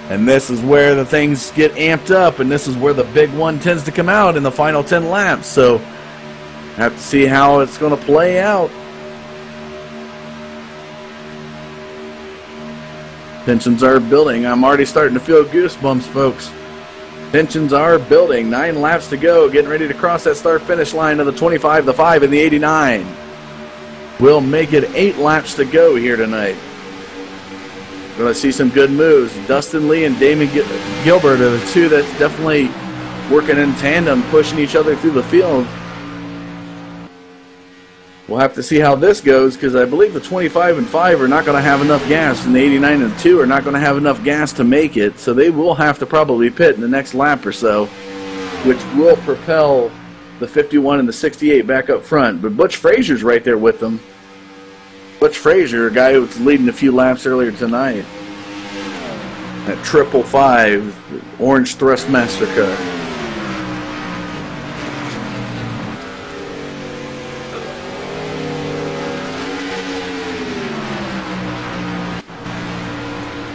And this is where the things get amped up, and this is where the big one tends to come out in the final 10 laps. So have to see how it's going to play out. Tensions are building. I'm already starting to feel goosebumps, folks. Tensions are building. 9 laps to go. Getting ready to cross that start-finish line of the 25, the 5, and the 89. We'll make it 8 laps to go here tonight. Going to see some good moves. Dustin Lee and Damon Gilbert are the two that's definitely working in tandem, pushing each other through the field. We'll have to see how this goes, because I believe the 25 and 5 are not going to have enough gas, and the 89 and 2 are not going to have enough gas to make it, so they will have to probably pit in the next lap or so, which will propel the 51 and the 68 back up front. But Butch Frazier's right there with them. Butch Frazier, a guy who was leading a few laps earlier tonight. That 555 orange Thrustmaster car.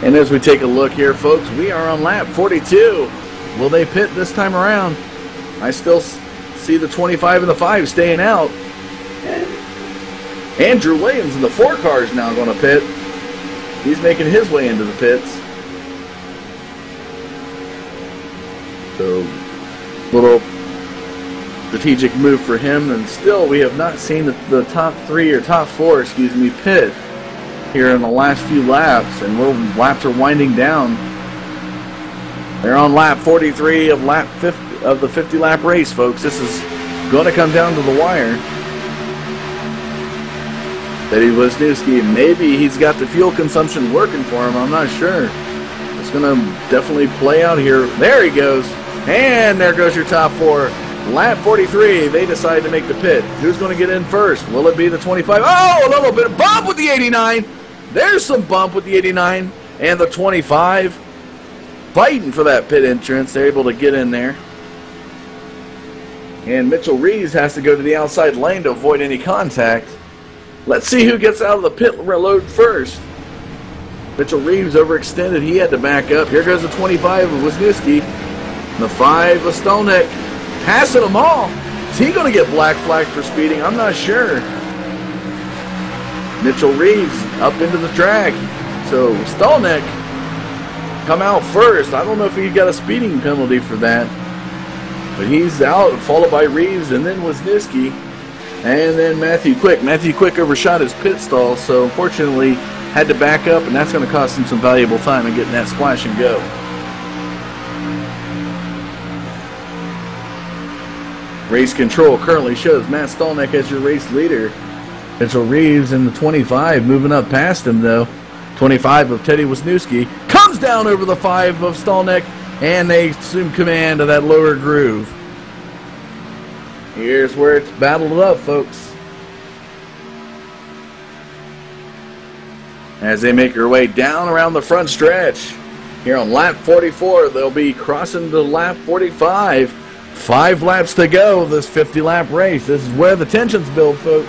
And as we take a look here, folks, we are on lap 42. Will they pit this time around? I still see the 25 and the 5 staying out. Andrew Williams in the 4 car is now going to pit. He's making his way into the pits. So, little strategic move for him, and still we have not seen the top 3 or top 4, excuse me, pit here in the last few laps, and laps are winding down. They're on lap 43 of lap 50 of the 50-lap race, folks. This is going to come down to the wire. Teddy Wisniewski, maybe he's got the fuel consumption working for him. I'm not sure. It's going to definitely play out here. There he goes. And there goes your top 4. Lap 43, they decide to make the pit. Who's going to get in first? Will it be the 25? Oh, a little bit of bump with the 89. There's some bump with the 89. And the 25. Fighting for that pit entrance. They're able to get in there. And Mitchell Reeves has to go to the outside lane to avoid any contact. Let's see who gets out of the pit road first. Mitchell Reeves overextended. He had to back up. Here goes the 25 of Wisniewski. The 5 of Stolnick. Passing them all. Is he going to get black flag for speeding? I'm not sure. Mitchell Reeves up into the track. So Stolnick come out first. I don't know if he got a speeding penalty for that. But he's out, followed by Reeves and then Wisniewski. And then Matthew Quick. Matthew Quick overshot his pit stall, so unfortunately had to back up, and that's going to cost him some valuable time in getting that splash and go. Race control currently shows Matt Stolnick as your race leader. Mitchell Reeves in the 25, moving up past him though. 25 of Teddy Wisniewski comes down over the 5 of Stolnick, and they assume command of that lower groove. Here's where it's battled up, folks. As they make their way down around the front stretch. Here on lap 44, they'll be crossing to lap 45. 5 laps to go this 50-lap race. This is where the tensions build, folks.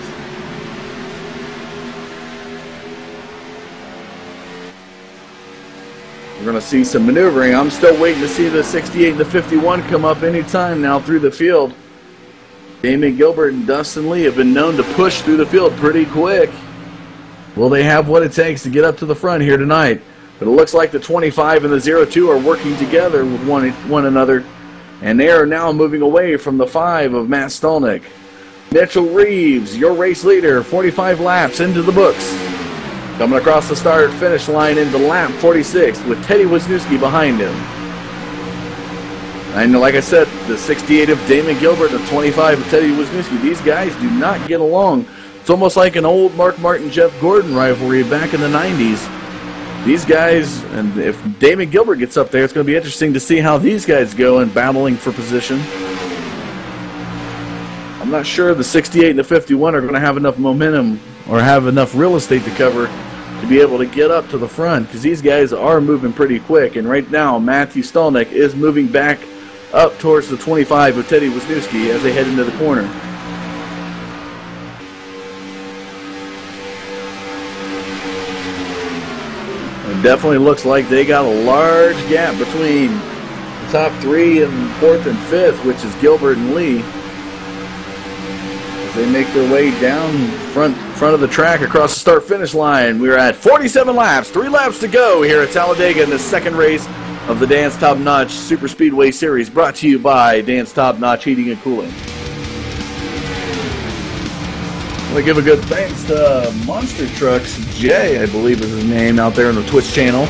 We're going to see some maneuvering. I'm still waiting to see the 68 and the 51 come up anytime now through the field. Damon Gilbert and Dustin Lee have been known to push through the field pretty quick. Will they have what it takes to get up to the front here tonight? But it looks like the 25 and the 02 are working together with one another. And they are now moving away from the 5 of Matt Stolnick. Mitchell Reeves, your race leader, 45 laps into the books. Coming across the start-finish line into lap 46 with Teddy Wisniewski behind him. And like I said, the 68 of Damon Gilbert and the 25 of Teddy Wisniewski, these guys do not get along. It's almost like an old Mark Martin, Jeff Gordon rivalry back in the 90s. These guys, and if Damon Gilbert gets up there, it's going to be interesting to see how these guys go in battling for position. I'm not sure the 68 and the 51 are going to have enough momentum or have enough real estate to cover to be able to get up to the front, because these guys are moving pretty quick. And right now, Matthew Stolnick is moving back up towards the 25 of Teddy Wisniewski as they head into the corner. It definitely looks like they got a large gap between the top 3 and 4th and 5th, which is Gilbert and Lee. As they make their way down front of the track across the start-finish line. We're at 47 laps, 3 laps to go here at Talladega in the second race of the Dance Top Notch Super Speedway Series, brought to you by Dance Top Notch Heating and Cooling. I want to give a good thanks to Monster Trucks Jay, I believe is his name, out there on the Twitch channel.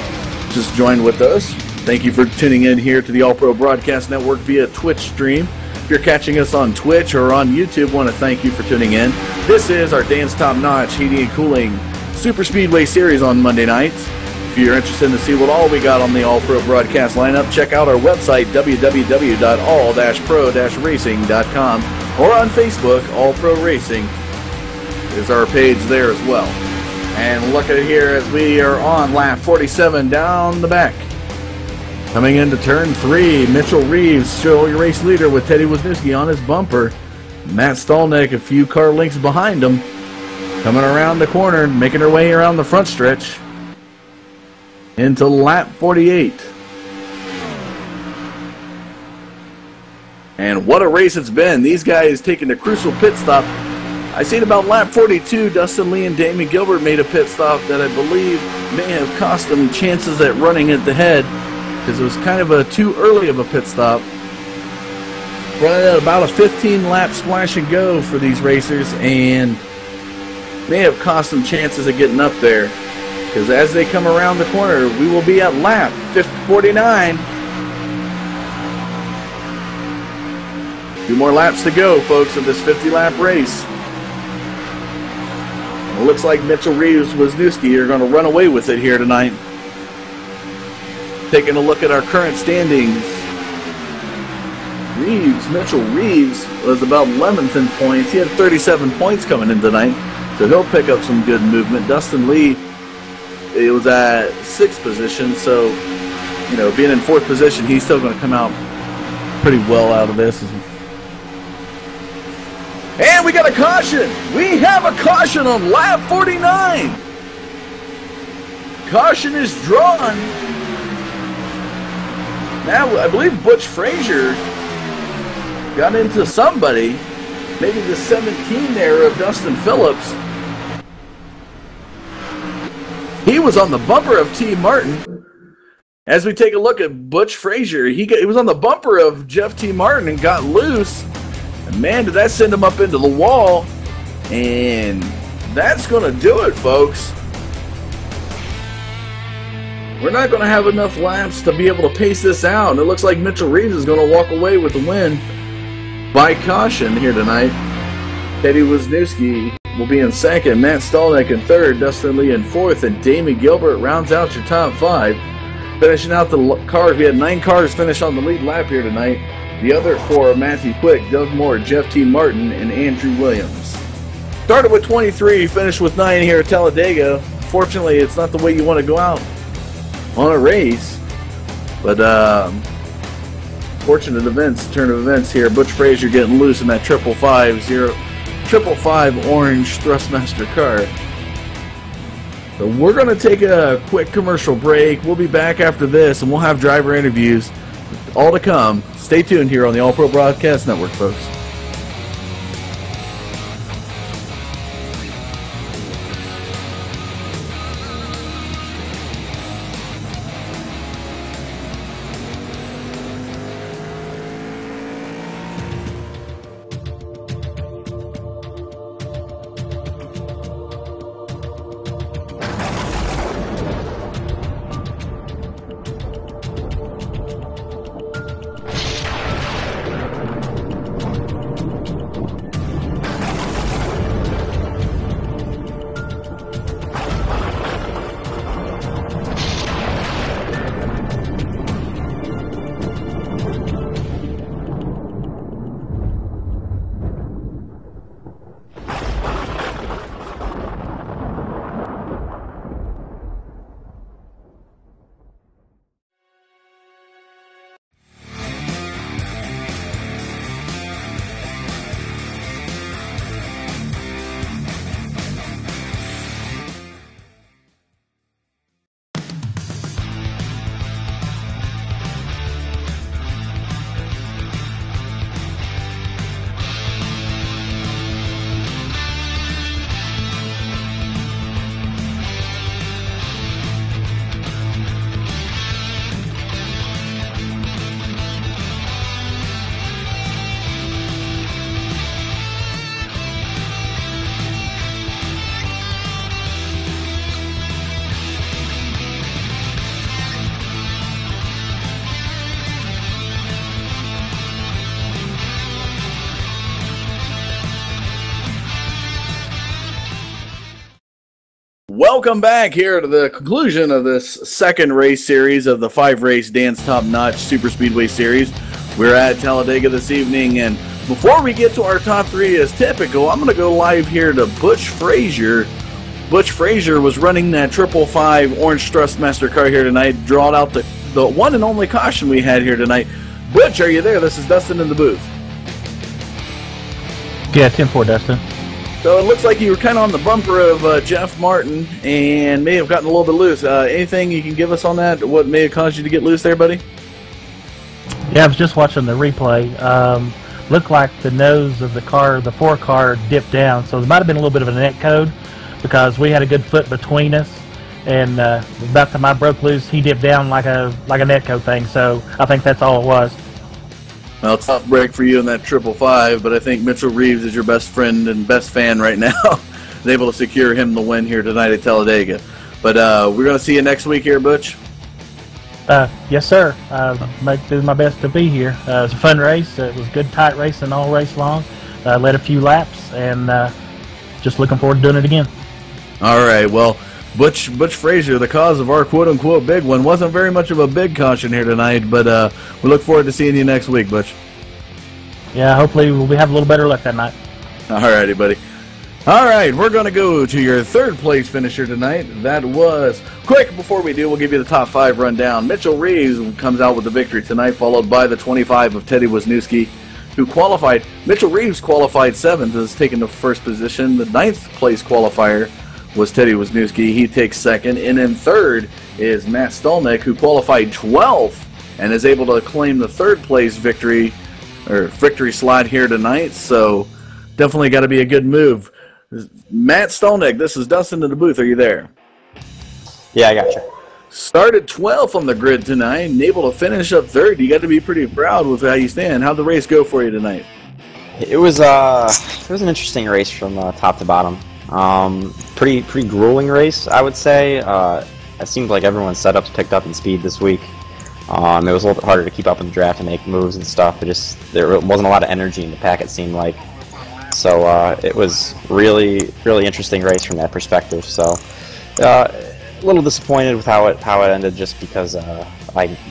Just joined with us. Thank you for tuning in here to the All Pro Broadcast Network via Twitch stream. If you're catching us on Twitch or on YouTube, I want to thank you for tuning in. This is our Dance Top Notch Heating and Cooling Super Speedway Series on Monday nights. If you're interested to see what all we got on the All Pro Broadcast lineup, check out our website, www.all-pro-racing.com, or on Facebook, All Pro Racing is our page there as well. And look at here as we are on lap 47 down the back. Coming into turn 3, Mitchell Reeves, still your race leader with Teddy Wisniewski on his bumper. Matt Stolnick a few car lengths behind him. Coming around the corner, making her way around the front stretch into lap 48. And what a race it's been. These guys taking the crucial pit stop I seen about lap 42, Dustin Lee and Damon Gilbert made a pit stop that I believe may have cost them chances at running at the head, because it was kind of a too early of a pit stop. Running at about a 15-lap splash and go for these racers, and may have cost them chances of getting up there, because as they come around the corner, we will be at lap 49. 2 more laps to go, folks, of this 50-lap race. It looks like Mitchell Reeves, Wisniewski are going to run away with it here tonight. Taking a look at our current standings. Mitchell Reeves was about 11th in points. He had 37 points coming in tonight, so he'll pick up some good movement. Dustin Lee, it was at 6th position, so, you know, being in 4th position, he's still going to come out pretty well out of this. And we got a caution. We have a caution on lap 49. Caution is drawn. Now, I believe Butch Frazier got into somebody. Maybe the 17 there of Dustin Phillips. He was on the bumper of T. Martin. As we take a look at Butch Frazier, he was on the bumper of Jeff T. Martin and got loose. And man, did that send him up into the wall. And that's going to do it, folks. We're not going to have enough laps to be able to pace this out. And it looks like Mitchell Reeves is going to walk away with the win by caution here tonight. Teddy Wisniewski will be in 2nd, Matt Stalnick in 3rd, Dustin Lee in 4th, and Damon Gilbert rounds out your top 5. Finishing out the cars, we had 9 cars finish on the lead lap here tonight. The other 4 are Matthew Quick, Doug Moore, Jeff T. Martin, and Andrew Williams. Started with 23, finished with 9 here at Talladega. Fortunately, it's not the way you want to go out on a race, but fortunate events, turn of events here. Butch Frazier getting loose in that 555 orange Thrustmaster car. So we're going to take a quick commercial break. We'll be back after this, and we'll have driver interviews all to come. Stay tuned here on the All Pro Broadcast Network, folks. Welcome back here to the conclusion of this second race series of the 5-race Dan's Top Notch Super Speedway Series. We're at Talladega this evening, and before we get to our top 3 as typical, I'm going to go live here to Butch Frazier. Butch Frazier was running that 555 orange Thrustmaster car here tonight, drawing out the one and only caution we had here tonight. Butch, are you there? This is Dustin in the booth. Yeah, 10-4, Dustin. So it looks like you were kind of on the bumper of Jeff Martin and may have gotten a little bit loose. Anything you can give us on that? What may have caused you to get loose there, buddy? Yeah, I was just watching the replay. looked like the nose of the car, the 4 car, dipped down. So there might have been a little bit of a net code because we had a good foot between us. And about the time I broke loose, he dipped down like a net code thing. So I think that's all it was. Well, tough break for you in that 555, but I think Mitchell Reeves is your best friend and best fan right now. And able to secure him the win here tonight at Talladega. But we're going to see you next week here, Butch. Yes, sir. Do my best to be here. It was a fun race. It was good, tight racing all race long. Led a few laps, and just looking forward to doing it again. All right. Well, Butch Frazier, the cause of our quote-unquote big one, wasn't very much of a big caution here tonight, but we look forward to seeing you next week, Butch. Yeah, hopefully we'll have a little better luck that night. All righty, buddy. All right, we're going to go to your third place finisher tonight. That was, quick, before we do, we'll give you the top 5 rundown. Mitchell Reeves comes out with the victory tonight, followed by the 25 of Teddy Wisniewski, who qualified. Mitchell Reeves qualified 7th, has taken the first position. The 9th place qualifier was Teddy Wisniewski. He takes 2nd. And in 3rd is Matt Stolnick, who qualified 12th and is able to claim the 3rd place victory slot here tonight. So definitely got to be a good move. Matt Stolnick, this is Dustin in the booth. Are you there? Yeah, I got you. Started 12th on the grid tonight and able to finish up 3rd. You got to be pretty proud with how you stand. How'd the race go for you tonight? It was an interesting race from top to bottom. Pretty grueling race, I would say. It seemed like everyone's setups picked up in speed this week. It was a little bit harder to keep up in the draft and make moves and stuff. There wasn't a lot of energy in the pack, it seemed like. So it was really interesting race from that perspective. So a little disappointed with how it ended, just because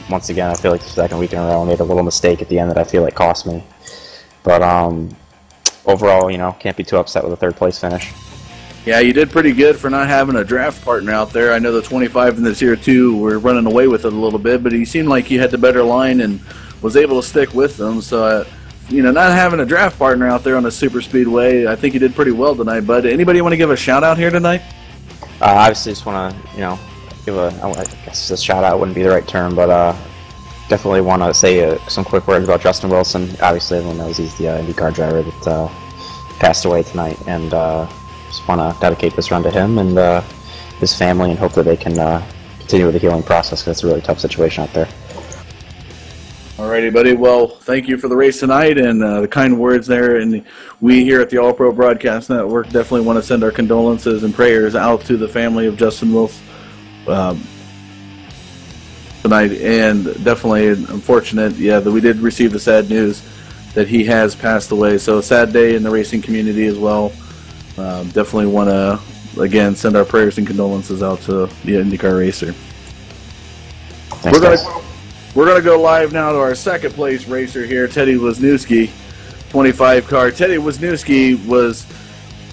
once again I feel like the second week in a row I made a little mistake at the end that I feel like cost me. But overall, can't be too upset with a 3rd place finish. Yeah, you did pretty good for not having a draft partner out there. I know the 25 in this year too were running away with it a little bit, but he seemed like he had the better line and was able to stick with them. So not having a draft partner out there on a super speedway, I think you did pretty well tonight, bud. Anybody want to give a shout out here tonight? Obviously, just want to, give I guess a shout out wouldn't be the right term, but definitely want to say some quick words about Justin Wilson. Obviously, everyone knows he's the IndyCar driver that passed away tonight, and just want to dedicate this run to him and his family, and hope that they can continue with the healing process, because it's a really tough situation out there. Alrighty, buddy. Well, thank you for the race tonight and the kind words there. And we here at the All Pro Broadcast Network definitely want to send our condolences and prayers out to the family of Justin Wilson tonight. And definitely unfortunate, that we did receive the sad news that he has passed away. So a sad day in the racing community as well. Definitely want to, again, send our prayers and condolences out to the IndyCar racer. Thanks, We're going to go live now to our 2nd place racer here, Teddy Wisniewski, 25 car. Teddy Wisniewski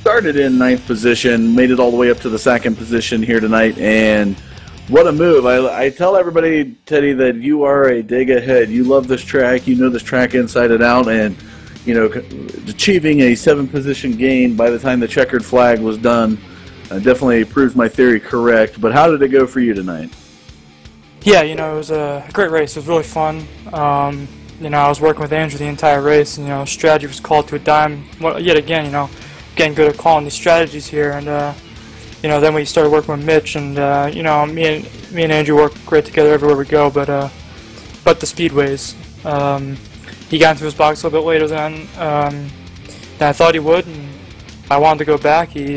started in 9th position, made it all the way up to the 2nd position here tonight, and what a move. I tell everybody, Teddy, that you are a dig ahead. You love this track. You know this track inside and out, and achieving a 7th position gain by the time the checkered flag was done definitely proves my theory correct. But how did it go for you tonight? Yeah, it was a great race. It was really fun. I was working with Andrew the entire race, and, strategy was called to a dime. Yet again, getting good at calling these strategies here. And, then we started working with Mitch, and, me and Andrew work great together everywhere we go, but the speedways. He got into his box a little bit later than I thought he would, and I wanted to go back. He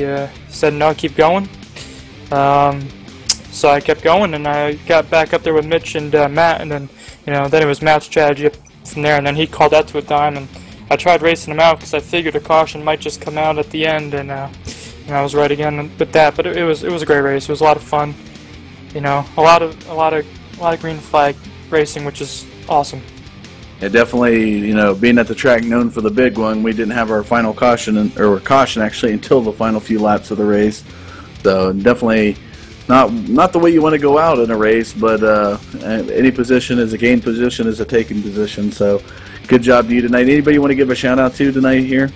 said, no, keep going. So I kept going, and I got back up there with Mitch and Matt, and then, then it was Matt's strategy up from there, and then he called that to a dime, and I tried racing him out because I figured a caution might just come out at the end, and I was right again with that. But it was a great race. It was a lot of fun. A lot of green flag racing, which is awesome. Yeah, definitely. Being at the track known for the big one, we didn't have our final caution actually until the final few laps of the race. So definitely. Not the way you want to go out in a race, but any position is a gain position, is a taken position. So, good job to you tonight. Anybody you want to give a shout out to tonight here?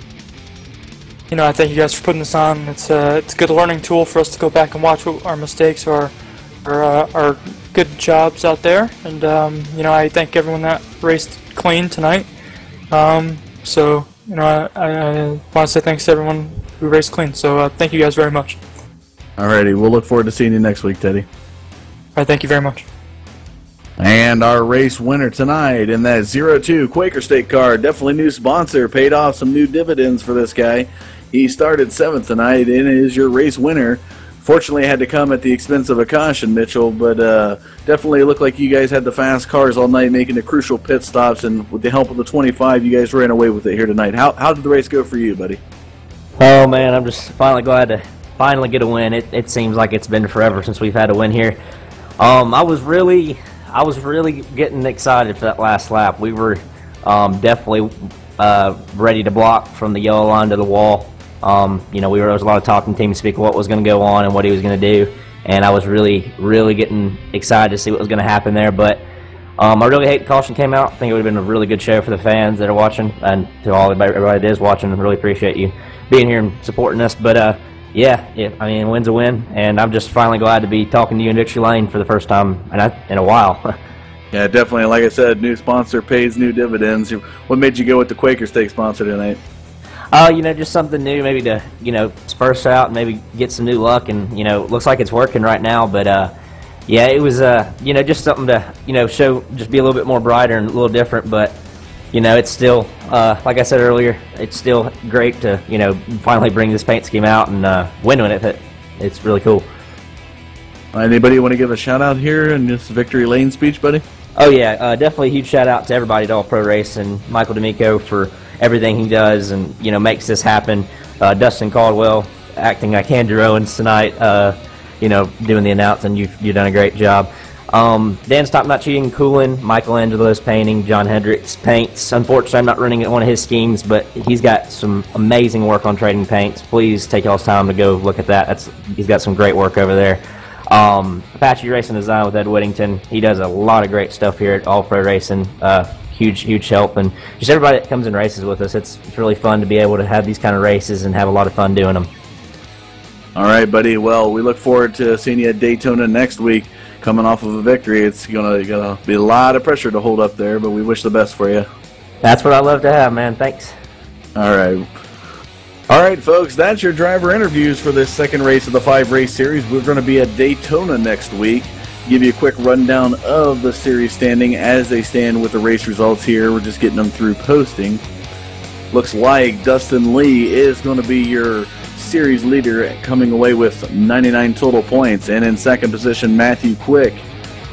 I thank you guys for putting this on. It's a good learning tool for us to go back and watch what our mistakes or our good jobs out there. And I thank everyone that raced clean tonight. So, you know, I want to say thanks to everyone who raced clean. So, thank you guys very much. Alrighty, we'll look forward to seeing you next week, Teddy. All right, thank you very much. And our race winner tonight in that 02 Quaker State car, definitely new sponsor, paid off some new dividends for this guy. He started 7th tonight and is your race winner. Fortunately, had to come at the expense of a caution, Mitchell, but definitely looked like you guys had the fast cars all night making the crucial pit stops, and with the help of the 25, you guys ran away with it here tonight. How did the race go for you, buddy? Oh, man, I'm just finally glad to finally get a win. It seems like it's been forever since we've had a win here. I was really getting excited for that last lap. We were definitely ready to block from the yellow line to the wall. You know, there was a lot of talk in team speak what was going to go on and what he was going to do, and I was really getting excited to see what was going to happen there. But I really hate the caution came out. I think it would have been a really good show for the fans that are watching, and to everybody that is watching. I really appreciate you being here and supporting us. But yeah, I mean, a win's a win, and I'm just finally glad to be talking to you in Victory Lane for the first time in a while. Yeah, definitely. Like I said, new sponsor pays new dividends. What made you go with the Quaker State sponsor tonight? You know, just something new, maybe to, you know, spurse out and maybe get some new luck, and, you know, it looks like it's working right now, but, yeah, it was, you know, just something to, you know, just be a little bit more brighter and a little different, but, you know, it's still, like I said earlier, it's still great to, you know, finally bring this paint scheme out and win with it. It's really cool. Anybody want to give a shout-out here in this Victory Lane speech, buddy? Oh, yeah, definitely a huge shout-out to everybody at All Pro Race and Michael D'Amico for everything he does and, you know, makes this happen. Dustin Caldwell acting like Andrew Owens tonight, you know, doing the announcing. You've done a great job. Dan Stop Not Cheating Cooling, Michelangelo's painting, John Hendricks paints. Unfortunately, I'm not running one of his schemes, but he's got some amazing work on trading paints. Please take y'all's time to go look at that. He's got some great work over there. Apache Racing Design with Ed Whittington. He does a lot of great stuff here at All Pro Racing. Huge help, and just everybody that comes and races with us. It's really fun to be able to have these kind of races and have a lot of fun doing them. All right, buddy. Well, we look forward to seeing you at Daytona next week. Coming off of a victory, it's gonna be a lot of pressure to hold up there, but we wish the best for you. That's what I love to have, man. Thanks. All right, folks. That's your driver interviews for this second race of the 5-race series. We're going to be at Daytona next week. Give you a quick rundown of the series standing as they stand with the race results here. We're just getting them through posting. Looks like Dustin Lee is going to be your series leader, coming away with 99 total points. And in second position, Matthew Quick,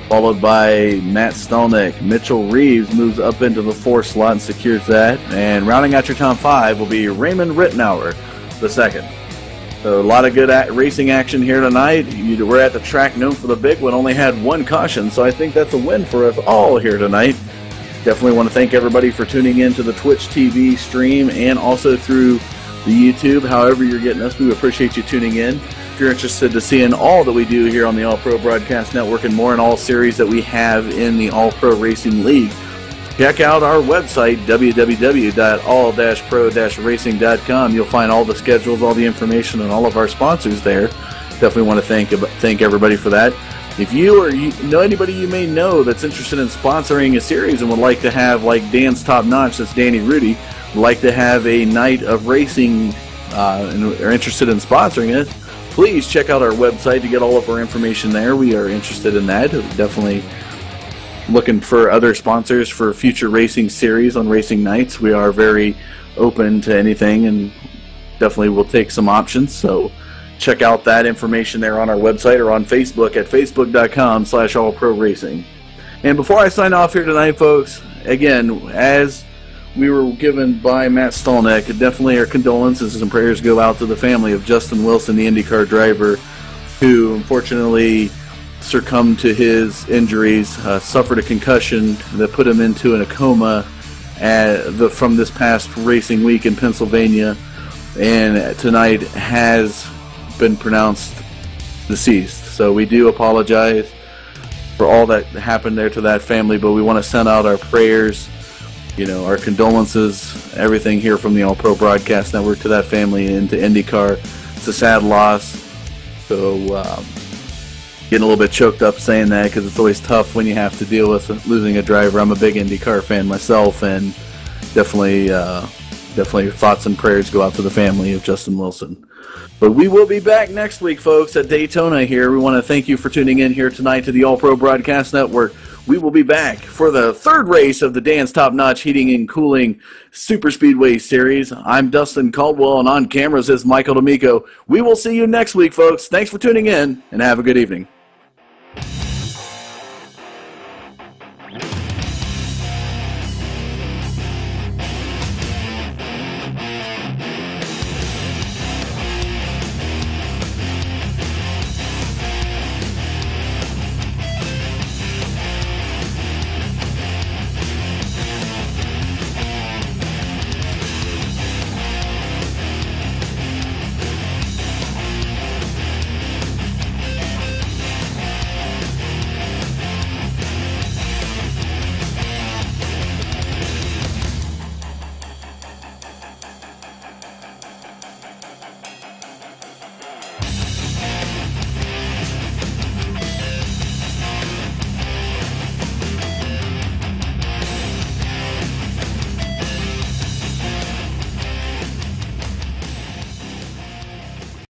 followed by Matt Stelnick. Mitchell Reeves moves up into the 4th slot and secures that. And rounding out your top 5 will be Raymond Rittenauer, the second. So a lot of good racing action here tonight. We're at the track known for the big one, only had one caution, so I think that's a win for us all here tonight. Definitely want to thank everybody for tuning in to the Twitch TV stream and also through the YouTube. However you're getting us, we appreciate you tuning in. If you're interested to seeing all that we do here on the All Pro Broadcast Network and more in all series that we have in the All Pro Racing League, check out our website, www.all-pro-racing.com. You'll find all the schedules, all the information, and all of our sponsors there. Definitely want to thank everybody for that. If you or know anybody you may know that's interested in sponsoring a series and would like to have, like Dan's Top Notch, that's Danny Rudy, would like to have a night of racing and are interested in sponsoring it, please check out our website to get all of our information there. We are interested in that. Definitely looking for other sponsors for future racing series on racing nights. We are very open to anything and definitely will take some options. So check out that information there on our website or on Facebook at facebook.com/allproracing. And before I sign off here tonight, folks, again, as we were given by Matt Stelnick, definitely our condolences and prayers go out to the family of Justin Wilson, the IndyCar driver, who unfortunately succumbed to his injuries, suffered a concussion that put him into a coma from this past racing week in Pennsylvania, and tonight has been pronounced deceased. So we do apologize for all that happened there to that family, but we want to send out our prayers, our condolences, everything here from the All Pro Broadcast Network to that family and to IndyCar. It's a sad loss. So getting a little bit choked up saying that because it's always tough when you have to deal with losing a driver. I'm a big IndyCar fan myself, and definitely definitely thoughts and prayers go out to the family of Justin Wilson. But we will be back next week, folks, at Daytona here. We want to thank you for tuning in here tonight to the All Pro Broadcast Network. We will be back for the third race of the Dan's Top Notch Heating and Cooling Super Speedway Series. I'm Dustin Caldwell, and on cameras is Michael D'Amico. We will see you next week, folks. Thanks for tuning in, and have a good evening.